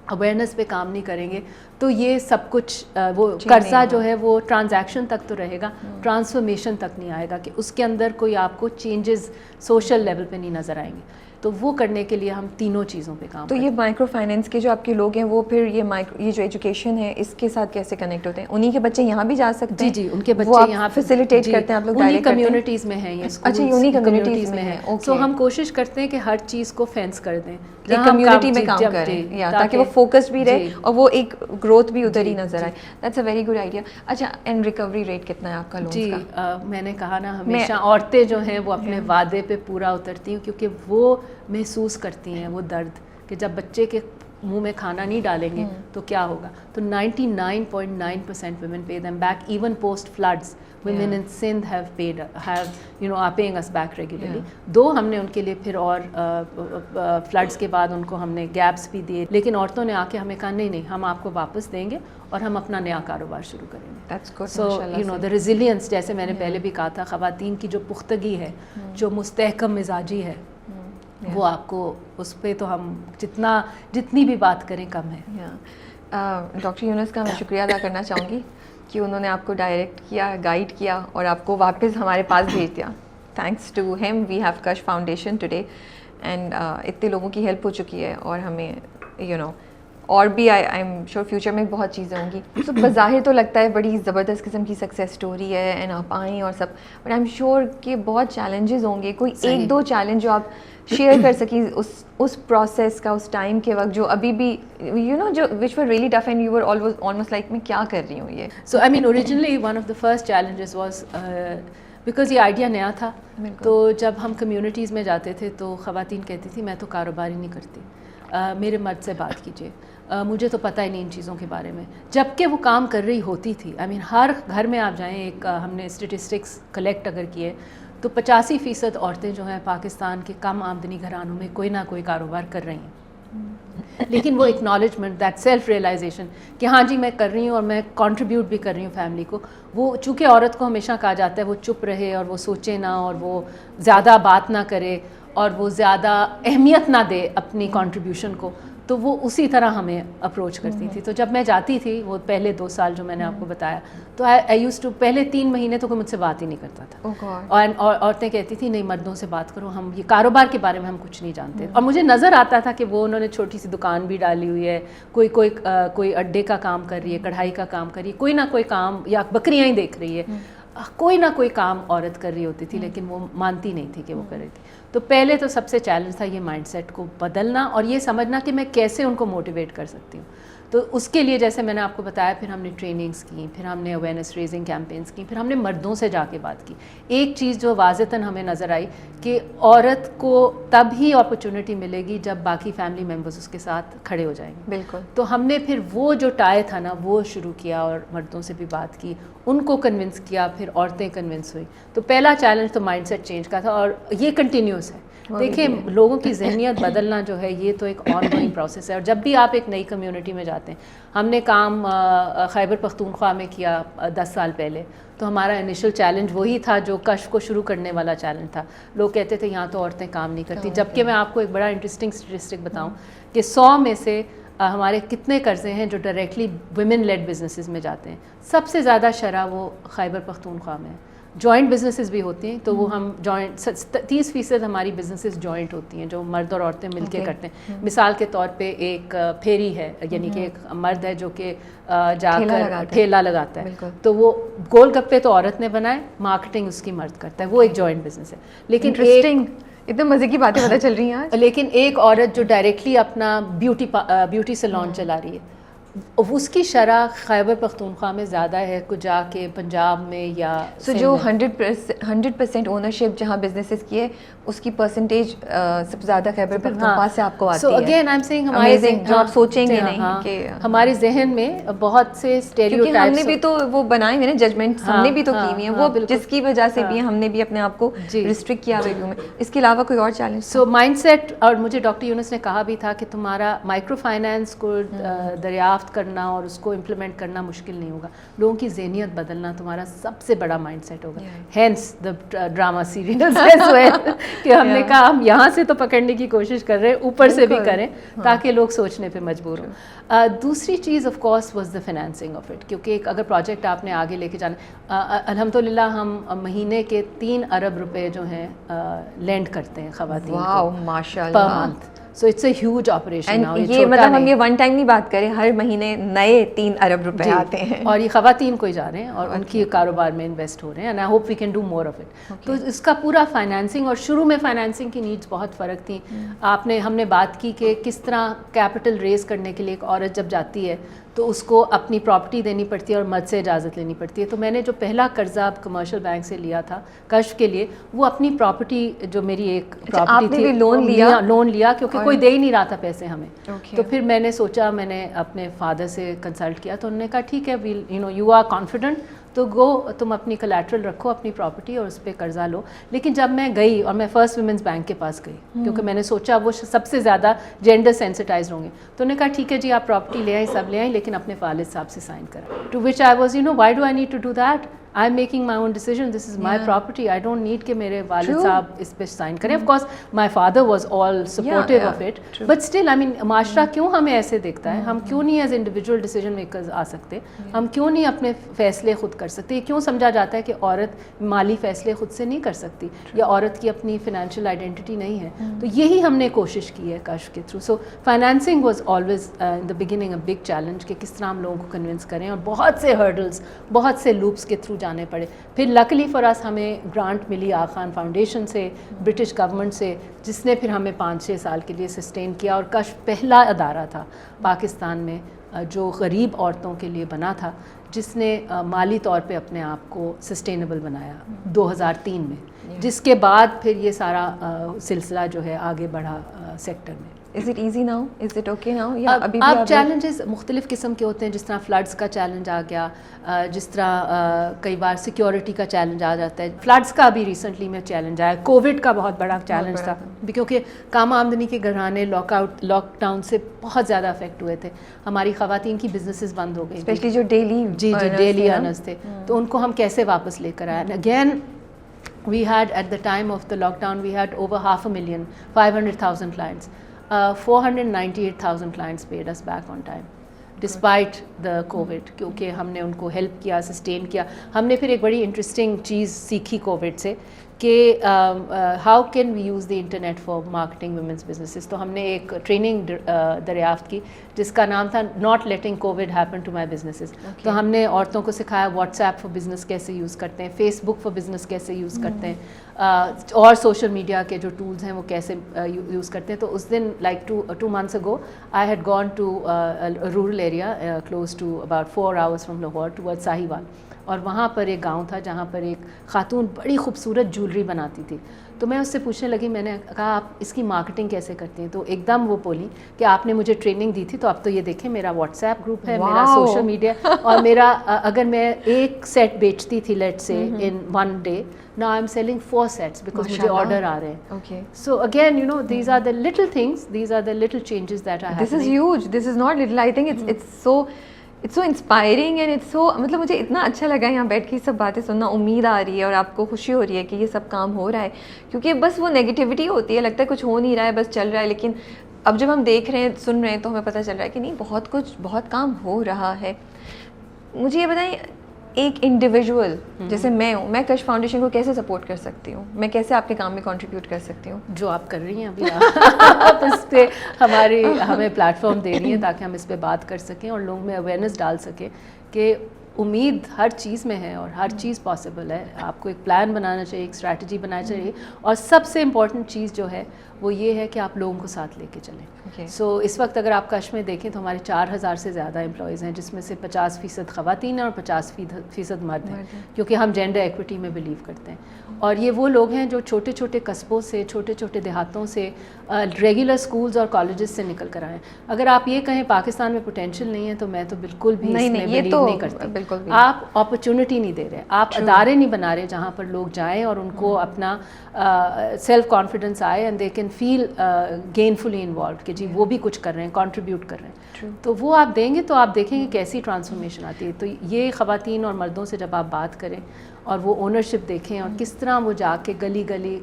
اویئرنیس پہ کام نہیں کریں گے, تو یہ سب کچھ وہ قرضہ جو ہے وہ ٹرانزیکشن تک تو رہے گا, ٹرانسفارمیشن تک نہیں آئے گا کہ اس کے اندر کوئی آپ کو چینجز سوشل لیول پہ نہیں نظر آئیں گے. تو وہ کرنے کے لیے ہم تینوں چیزوں پہ کام. تو یہ مائکرو فائنینس کے جو آپ کے لوگ ہیں وہ پھر یہ جو ایجوکیشن ہے اس کے ساتھ کیسے کنیکٹ ہوتے ہیں؟ انہی کے بچے یہاں بھی جا سکتے ہیں؟ جی ان کے بچے یہاں فیسیلیٹیٹ کرتے ہیں آپ لوگ؟ انہی کمیونٹیز میں ہیں یہ. اچھا انہی کمیونٹیز میں ہیں. سو ہم کوشش کرتے ہیں کہ ہر چیز کو فینس کر دیں, کمیونٹی میں کام کریں تاکہ وہ فوکس بھی رہے اور وہ ایک گروتھ بھی ادھر ہی نظر آئے. That's a very good idea. اچھا اینڈ ریکوری ریٹ کتنا ہے آپ کا لونز کا؟ میں نے کہا نا ہمیشہ عورتیں جو ہیں وہ اپنے وعدے پہ پورا اترتی ہیں, کیونکہ وہ محسوس کرتی ہیں وہ درد کہ جب بچے کے منہ میں کھانا نہیں ڈالیں گے تو کیا ہوگا. تو 99.9% women pay them back even post floods. Women in Sindh have are paying us back regularly. دو ہم نے ان کے لیے پھر اور فلڈس کے بعد ان کو ہم نے گیپس بھی دیے, لیکن عورتوں نے آ کے ہمیں کہا نہیں ہم آپ کو واپس دیں گے اور ہم اپنا نیا کاروبار شروع کریں گے. سو the resilience, جیسے میں نے پہلے بھی کہا تھا, خواتین کی جو پختگی ہے, جو مستحکم مزاجی ہے, وہ آپ کو اس پہ تو ہم جتنی بھی بات کریں کم ہے. ڈاکٹر یونس کا میں شکریہ ادا کرنا چاہوں گی کہ انہوں نے آپ کو ڈائریکٹ کیا, گائیڈ کیا اور آپ کو واپس ہمارے پاس بھیج دیا. Thanks to him we have Kashf Foundation today, and اتنے لوگوں کی ہیلپ ہو چکی ہے, اور ہمیں اور بھی آئی ایم شیور فیوچر میں بہت چیزیں ہوں گی. تو بظاہر تو لگتا ہے بڑی زبردست قسم کی سکسیس اسٹوری ہے اینڈ آپ آئیں اور سب, بٹ آئی ایم شیور کہ بہت چیلنجز ہوں گے. کوئی 1-2 چیلنج جو آپ شیئر کر سکیں اس پروسیس کا, اس ٹائم کے وقت, جو ابھی بھی جو which were really tough and you were almost like میں کیا کر رہی ہوں یہ. So I mean originally one of the first challenges was because یہ آئیڈیا نیا تھا. تو جب ہم کمیونٹیز میں جاتے تھے تو خواتین کہتی تھی میں تو کاروبار ہی نہیں کرتی, میرے مرد سے بات کیجیے, مجھے تو پتہ ہی نہیں ان چیزوں کے بارے میں, جب کہ وہ کام کر رہی ہوتی تھی. آئی مین ہر گھر میں آپ جائیں, ایک ہم نے اسٹیٹسٹکس کلیکٹ اگر کیے تو 85% عورتیں جو ہیں پاکستان کے کم آمدنی گھرانوں میں کوئی نہ کوئی کاروبار کر رہی ہیں. لیکن وہ اکنالجمنٹ, دیٹ سیلف ریئلائزیشن کہ ہاں جی میں کر رہی ہوں اور میں کنٹریبیوٹ بھی کر رہی ہوں فیملی کو, وہ چونکہ عورت کو ہمیشہ کہا جاتا ہے وہ چپ رہے اور وہ سوچے نہ اور وہ زیادہ بات نہ کرے اور وہ زیادہ اہمیت نہ دے اپنی کنٹریبیوشن کو, تو وہ اسی طرح ہمیں اپروچ کرتی تھی. تو جب میں جاتی تھی وہ پہلے 2 سال جو میں نے آپ کو بتایا, تو آئی یوز ٹو, پہلے 3 مہینے تو کوئی مجھ سے بات ہی نہیں کرتا تھا, اور عورتیں کہتی تھی نہیں مردوں سے بات کرو, ہم یہ کاروبار کے بارے میں ہم کچھ نہیں جانتے. اور مجھے نظر آتا تھا کہ وہ انہوں نے چھوٹی سی دکان بھی ڈالی ہوئی ہے, کوئی اڈے کا کام کر رہی ہے, کڑھائی کا کام کر رہی ہے, کوئی نہ کوئی کام, یا بکریاں ہی دیکھ رہی ہے, کوئی نہ کوئی کام عورت کر رہی ہوتی تھی, لیکن وہ مانتی نہیں تھی کہ وہ کر رہی تھی. تو پہلے تو سب سے چیلنج تھا یہ مائنڈ سیٹ کو بدلنا اور یہ سمجھنا کہ میں کیسے ان کو موٹیویٹ کر سکتی ہوں. تو اس کے لیے جیسے میں نے آپ کو بتایا, پھر ہم نے ٹریننگز کی, پھر ہم نے اویئرنیس ریزنگ کیمپینس کی, پھر ہم نے مردوں سے جا کے بات کی. ایک چیز جو واضحتاً ہمیں نظر آئی کہ عورت کو تب ہی اپرچونٹی ملے گی جب باقی فیملی ممبرز اس کے ساتھ کھڑے ہو جائیں گے. بالکل. تو ہم نے پھر وہ جو ٹائے تھا نا وہ شروع کیا, اور مردوں سے بھی بات کی, ان کو کنونس کیا, پھر عورتیں کنونس ہوئی. تو پہلا چیلنج تو مائنڈ سیٹ چینج کا تھا, اور یہ کنٹینیوس ہے. دیکھیں لوگوں کی ذہنیت بدلنا جو ہے یہ تو ایک آن گوئنگ پروسیس ہے. اور جب بھی آپ ایک نئی کمیونٹی میں جاتے ہیں, ہم نے کام خیبر پختونخوا میں کیا 10 سال پہلے, تو ہمارا انیشل چیلنج وہی تھا جو کشف کو شروع کرنے والا چیلنج تھا. لوگ کہتے تھے یہاں تو عورتیں کام نہیں کرتی, جبکہ میں آپ کو ایک بڑا انٹرسٹنگ اسٹیٹسٹک بتاؤں کہ 100 میں سے ہمارے کتنے قرضے ہیں جو ڈائریکٹلی ویمن لیڈ بزنسز میں جاتے ہیں. سب سے زیادہ شرح وہ خیبر پختونخوا میں ہے. جوائنٹ بزنسز بھی ہوتی ہیں, تو وہ ہم جوائنٹ 30% ہماری بزنسز جوائنٹ ہوتی ہیں جو مرد اور عورتیں مل کے کرتے ہیں. مثال کے طور پہ ایک پھیری ہے, یعنی کہ ایک مرد ہے جو کہ جا کر ٹھیلا لگاتا ہے, تو وہ گول گپے تو عورت نے بنائے, مارکیٹنگ اس کی مرد کرتا ہے, وہ ایک جوائنٹ بزنس ہے. لیکن اتنے مزے کی باتیں پتہ چل رہی ہیں آج. لیکن ایک عورت جو ڈائریکٹلی اپنا بیوٹی سیلون چلا رہی ہے, اس کی شرح خیبر پختونخوا میں زیادہ ہے کچھ جا کے پنجاب میں یا جو 100% اونرشپ جہاں بزنسز کی ہے اس کی پرسنٹیج سب سے زیادہ خیبر پختونخوا سے آپ کو آتی ہے. اگین آئی ایم سیئنگ ہمارے جو آپ سوچیں گے نہیں کہ ہمارے ذہن میں بہت سے اسٹیریوٹائپس, ہم نے بھی تو وہ بنائے ہوئے نا ججمنٹس, ہم نے بھی تو کی ہوئی ہیں, وہ جس کی وجہ سے بھی ہم نے بھی اپنے آپ کو ریسٹرکٹ کیا ویلیو میں. اس کے علاوہ کوئی اور چیلنج؟ سو مائنڈ سیٹ, اور مجھے ڈاکٹر یونس نے کہا بھی تھا کہ تمہارا مائکرو فائنانس کو دریافت کرنا اور اس کو امپلیمنٹ کرنا مشکل نہیں ہوگا, لوگوں کی ذہنیت بدلنا تمہارا سب سے بڑا مائنڈ سیٹ ہوگا. ہینس دا ڈراما سیریلز کہ ہم نے کہا ہم یہاں سے تو پکڑنے کی کوشش کر رہے ہیں, اوپر سے بھی کریں تاکہ لوگ سوچنے پہ مجبور ہوں. دوسری چیز of course was the financing of it, کیونکہ اگر پروجیکٹ آپ نے آگے لے کے جانا, الحمدللہ ہم مہینے کے 3 ارب روپے جو ہیں لینڈ کرتے ہیں خواتین کو. واو ماشاءاللہ, per month. So it's a huge operation. یہ مطلب ہم یہ ون ٹائم نہیں بات کریں, ہر مہینے نئے 3 ارب روپے آتے ہیں, اور یہ خواتین کو ہی جا رہے ہیں اور ان کی کاروبار میں انویسٹ ہو رہے ہیں. And I hope we can do more of it. تو اس کا پورا فائنینسنگ, اور شروع میں فائنینسنگ کی نیڈس بہت فرق تھیں. ہم نے بات کی کہ کس طرح کیپٹل ریز کرنے کے لیے ایک عورت جب جاتی ہے تو اس کو اپنی پراپرٹی دینی پڑتی ہے اور مرد سے اجازت لینی پڑتی ہے. تو میں نے جو پہلا قرضہ کمرشل بینک سے لیا تھا کشف کے لیے, وہ اپنی پراپرٹی جو میری ایک پراپرٹی تھی لون لیا کیونکہ کوئی دے ہی نہیں رہا تھا پیسے ہمیں. تو پھر میں نے سوچا, میں نے اپنے فادر سے کنسلٹ کیا, تو انہوں نے کہا ٹھیک ہے, یو آر کانفیڈنٹ تو گو, تم اپنی کولیٹرل رکھو اپنی پراپرٹی اور اس پہ قرضہ لو. لیکن جب میں گئی, اور میں فرسٹ ویمنس بینک کے پاس گئی کیونکہ میں نے سوچا وہ سب سے زیادہ جینڈر سینسٹائزڈ ہوں گے, تو انہوں نے کہا ٹھیک ہے جی آپ پراپرٹی لے آئیں, سب لے آئیں, لیکن اپنے والد صاحب سے سائن کرائیں. To which I was why do I need to do that, I am making my own decision, this is my property, I don't need کہ میرے والد صاحب اس پہ سائن کریں. Of course my father was all supportive of it, but still I mean معاشرہ کیوں ہمیں ایسے دیکھتا ہے, ہم کیوں نہیں ایز انڈیویجول ڈیسیجن میکرز آ سکتے, ہم کیوں نہیں اپنے فیصلے خود کر سکتے, کیوں سمجھا جاتا ہے کہ عورت مالی فیصلے خود سے نہیں کر سکتی یا عورت کی اپنی فائنینشیل آئیڈینٹی نہیں ہے. تو یہی ہم نے کوشش کی ہے کشف کے through. So financing was always in the beginning a big challenge کہ کس طرح ہم لوگوں کو کنونس کریں, اور بہت سے ہرڈلس, بہت سے لوپس کے تھرو جانے پڑے. پھر لکلی فار اس ہمیں گرانٹ ملی آغا خان فاؤنڈیشن سے, برٹش گورنمنٹ سے, جس نے پھر ہمیں 5-6 سال کے لیے سسٹین کیا. اور کشف پہلا ادارہ تھا پاکستان میں جو غریب عورتوں کے لیے بنا تھا, جس نے مالی طور پہ اپنے آپ کو سسٹینیبل بنایا 2003 میں, جس کے بعد پھر یہ سارا سلسلہ جو ہے آگے بڑھا سیکٹر میں. Is it easy now? Is it okay now? یا ابھی اب چیلنجز مختلف قسم کے ہوتے ہیں, جس طرح فلڈز کا چیلنج آ گیا, جس طرح کئی بار سیکیورٹی کا چیلنج آ جاتا ہے. فلڈز کا بھی ریسنٹلی میں چیلنج آیا, کووڈ کا بہت بڑا چیلنج تھا کیونکہ کم آمدنی کے گھرانے لاک ڈاؤن سے بہت زیادہ افیکٹ ہوئے تھے. ہماری خواتین کی بزنسز بند ہو گئی, اسپیشلی جو ڈیلی ارنرز تھے, تو ان کو ہم کیسے واپس لے کر آئے. Again we had at the time of the lockdown we had over 500,000 clients. 498,000 clients paid us back on time despite the Covid, کیونکہ ہم نے ان کو ہیلپ کیا, سسٹین کیا. ہم نے پھر ایک بڑی انٹرسٹنگ چیز سیکھی کووڈ سے کہ how can we use the internet for marketing women's businesses. تو ہم نے ایک ٹریننگ دریافت کی جس کا نام تھا not letting Covid happen to my businesses. تو ہم نے عورتوں کو سکھایا واٹس ایپ فار بزنس کیسے یوز کرتے ہیں, فیس بک فار بزنس کیسے یوز کرتے ہیں, اور سوشل میڈیا کے جو ٹولز ہیں وہ کیسے یوز کرتے ہیں. تو اس دن like 2 months ago I had gone to a rural area close to about 4 hours from Lahore towards Sahiwal, اور وہاں پر ایک گاؤں تھا جہاں پر ایک خاتون بڑی خوبصورت جولری بناتی تھی. تو میں اس سے پوچھنے لگی, میں نے کہا آپ اس کی مارکیٹنگ کیسے کرتی ہیں؟ تو ایک دم وہ بولی کہ آپ نے مجھے ٹریننگ دی تھی, تو اب تو یہ دیکھیں میرا واٹس ایپ گروپ ہے, میرا سوشل میڈیا, اور میرا اگر میں ایک سیٹ بیچتی تھی لیٹ سے ان 1 day, now I'm selling 4 sets because مجھے آرڈر آ رہے ہیں. Okay. So again, you know, these are the little things, these are the little changes that are happening. This is huge, this is not little. I think it's so inspiring and it's so, مطلب مجھے اتنا اچھا لگا یہاں بیٹھ کے یہ سب باتیں سننا. امید آ رہی ہے اور آپ کو خوشی ہو رہی ہے کہ یہ سب کام ہو رہا ہے, کیونکہ بس وہ نیگیٹیوٹی ہوتی ہے, لگتا ہے کچھ ہو نہیں رہا ہے, بس چل رہا ہے. لیکن اب جب ہم دیکھ رہے ہیں, سن رہے ہیں, تو ہمیں پتہ چل رہا ہے کہ نہیں, بہت کام ہو رہا ہے. مجھے یہ بتائیں, ایک انڈیویژول جیسے میں ہوں, میں کش فاؤنڈیشن کو کیسے سپورٹ کر سکتی ہوں, میں کیسے آپ کے کام میں کنٹریبیوٹ کر سکتی ہوں؟ جو آپ کر رہی ہیں ابھی, آپ اس پہ ہمیں پلیٹ فارم دے رہی ہیں تاکہ ہم اس پہ بات کر سکیں اور لوگوں میں اویئرنیس ڈال سکیں کہ امید ہر چیز میں ہے اور ہر چیز پاسبل ہے. آپ کو ایک پلان بنانا چاہیے, ایک اسٹریٹجی بنانا چاہیے, اور سب سے امپورٹنٹ چیز جو ہے وہ یہ ہے کہ آپ لوگوں کو ساتھ لے کے چلیں. سو اس وقت اگر آپ کش میں دیکھیں تو ہمارے 4,000 سے زیادہ امپلائیز ہیں, جس میں سے 50% خواتین ہیں اور 50% مرد ہیں, کیونکہ ہم جینڈر ایکوٹی میں بلیو کرتے ہیں. اور یہ وہ لوگ ہیں جو چھوٹے چھوٹے قصبوں سے, چھوٹے چھوٹے دیہاتوں سے, ریگولر اسکولز اور کالجز سے نکل کر آئے. اگر آپ یہ کہیں پاکستان میں پوٹینشیل نہیں ہے, تو میں تو بالکل بھی اس میں بلیو نہیں کرتی. آپ اپرچونٹی نہیں دے رہے, آپ ادارے نہیں بنا رہے جہاں پر لوگ جائیں اور ان کو اپنا سیلف کانفیڈنس آئے and they can feel gainfully involved کہ جی وہ بھی کچھ کر رہے ہیں, کنٹریبیوٹ کر رہے ہیں. تو وہ آپ دیں گے تو آپ دیکھیں گے کیسی ٹرانسفارمیشن آتی ہے. تو یہ خواتین اور مردوں سے جب آپ بات کریں اور وہ اونرشپ دیکھیں اور کس طرح وہ جا کے گلی گلی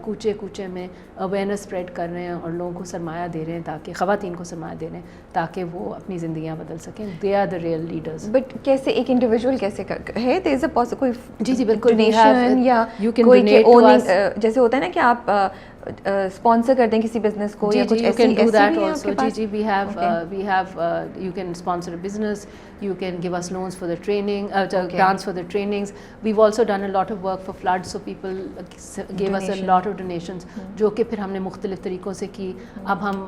کوچے کوچے میں اویئرنیس اسپریڈ کر رہے ہیں اور لوگوں کو سرمایہ دے رہے ہیں, تاکہ خواتین کو سرمایہ دے رہے ہیں تاکہ وہ اپنی زندگیاں بدل سکیں. They are the real leaders. But کیسے ایک انڈیویژول کیسے ہے, دیر از اے پاسبل کوئی جی بالکل ڈونیشن یا کوئی اوننگ, جیسے ہوتا ہے نا کہ آپ اسپانسر کر دیں کسی بزنس کو, یا کچھ ایسی جی we have you can sponsor a business, you can give us loans for the training, grants for the trainings. We've also done a lot of work for floods, so people gave us a lot of donations, جو کہ پھر ہم نے مختلف طریقوں سے کی. اب ہم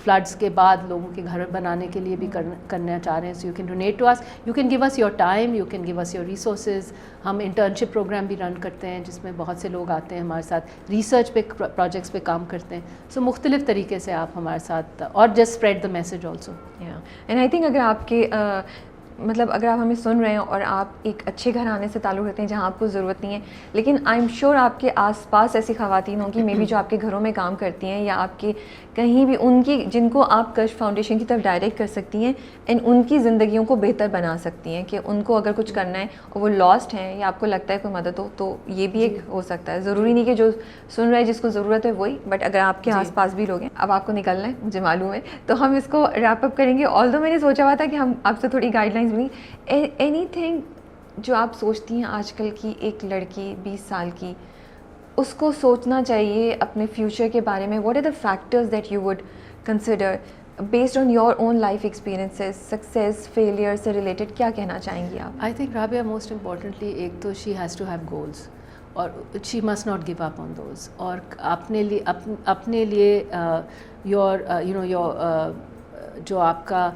فلڈس کے بعد لوگوں کے گھر بنانے کے لیے بھی کرنا چاہ رہے ہیں. So you can donate to us, you can give us your time, you can give us your resources. ہم انٹرنشپ پروگرام بھی رن کرتے ہیں جس میں بہت سے لوگ آتے ہیں ہمارے ساتھ, ریسرچ پہ پروجیکٹس پہ کام کرتے ہیں. سو مختلف طریقے سے آپ ہمارے ساتھ, اور just spread the message also. And I think اگر آپ کے مطلب اگر آپ ہمیں سن رہے ہیں اور آپ ایک اچھے گھرانے سے تعلق رکھتے ہیں جہاں آپ کو ضرورت نہیں ہے, لیکن آئی ایم شیور آپ کے آس پاس ایسی خواتین ہوں گی مے بی جو آپ کے گھروں میں کام کرتی ہیں, یا آپ کے کہیں بھی ان کی, جن کو آپ کش فاؤنڈیشن کی طرف ڈائریکٹ کر سکتی ہیں اینڈ ان کی زندگیوں کو بہتر بنا سکتی ہیں, کہ ان کو اگر کچھ کرنا ہے اور وہ لاسٹ ہیں یا آپ کو لگتا ہے کوئی مدد ہو, تو یہ بھی ایک ہو سکتا ہے. ضروری نہیں کہ جو سن رہا ہے جس کو ضرورت ہے وہی, بٹ اگر آپ کے آس پاس بھی لوگ ہیں. اب آپ کو نکلنا ہے مجھے معلوم ہے, تو ہم اس کو ریپ اپ کریں گے. آلدو میں نے سوچا ہوا تھا کہ ہم آپ سے تھوڑی گائیڈ لائنس ملی. اینی تھنگ جو آپ سوچتی ہیں آج کل کی ایک لڑکی 20 سال کی, اس کو سوچنا چاہیے اپنے فیوچر کے بارے میں, what are the factors that you would consider based on your own life experiences, success failure سے ریلیٹڈ کیا کہنا چاہیں گی آپ؟ I think Rabia most importantly ایک تو she has to have goals, اور she must not give up on those. اور اپنے لیے یور یو نو یور جو آپ کا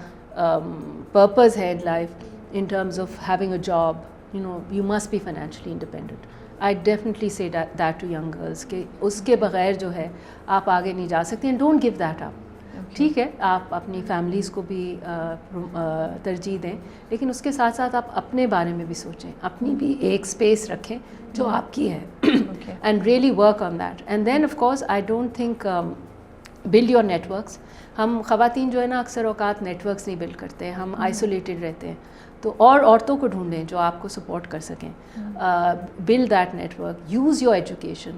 پرپز ہے in life, in terms of having a job, you know, you must be financially independent. I definitely say that to young girls کہ اس کے بغیر جو ہے آپ آگے نہیں جا سکتے, and don't give that up. ٹھیک ہے, آپ اپنی فیملیز کو بھی ترجیح دیں, لیکن اس کے ساتھ ساتھ آپ اپنے بارے میں بھی سوچیں, اپنی بھی ایک اسپیس رکھیں جو آپ کی ہے, and really work on that. And then of course I don't think build your networks. ہم خواتین جو ہے نا اکثر اوقات نیٹورکس نہیں بلڈ کرتے, ہم آئسولیٹڈ رہتے ہیں. تو اور عورتوں کو ڈھونڈیں جو آپ کو سپورٹ کر سکیں. Blood that network, use your education.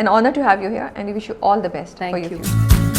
An honor to have you here and we wish you all the best for Thank your you. future.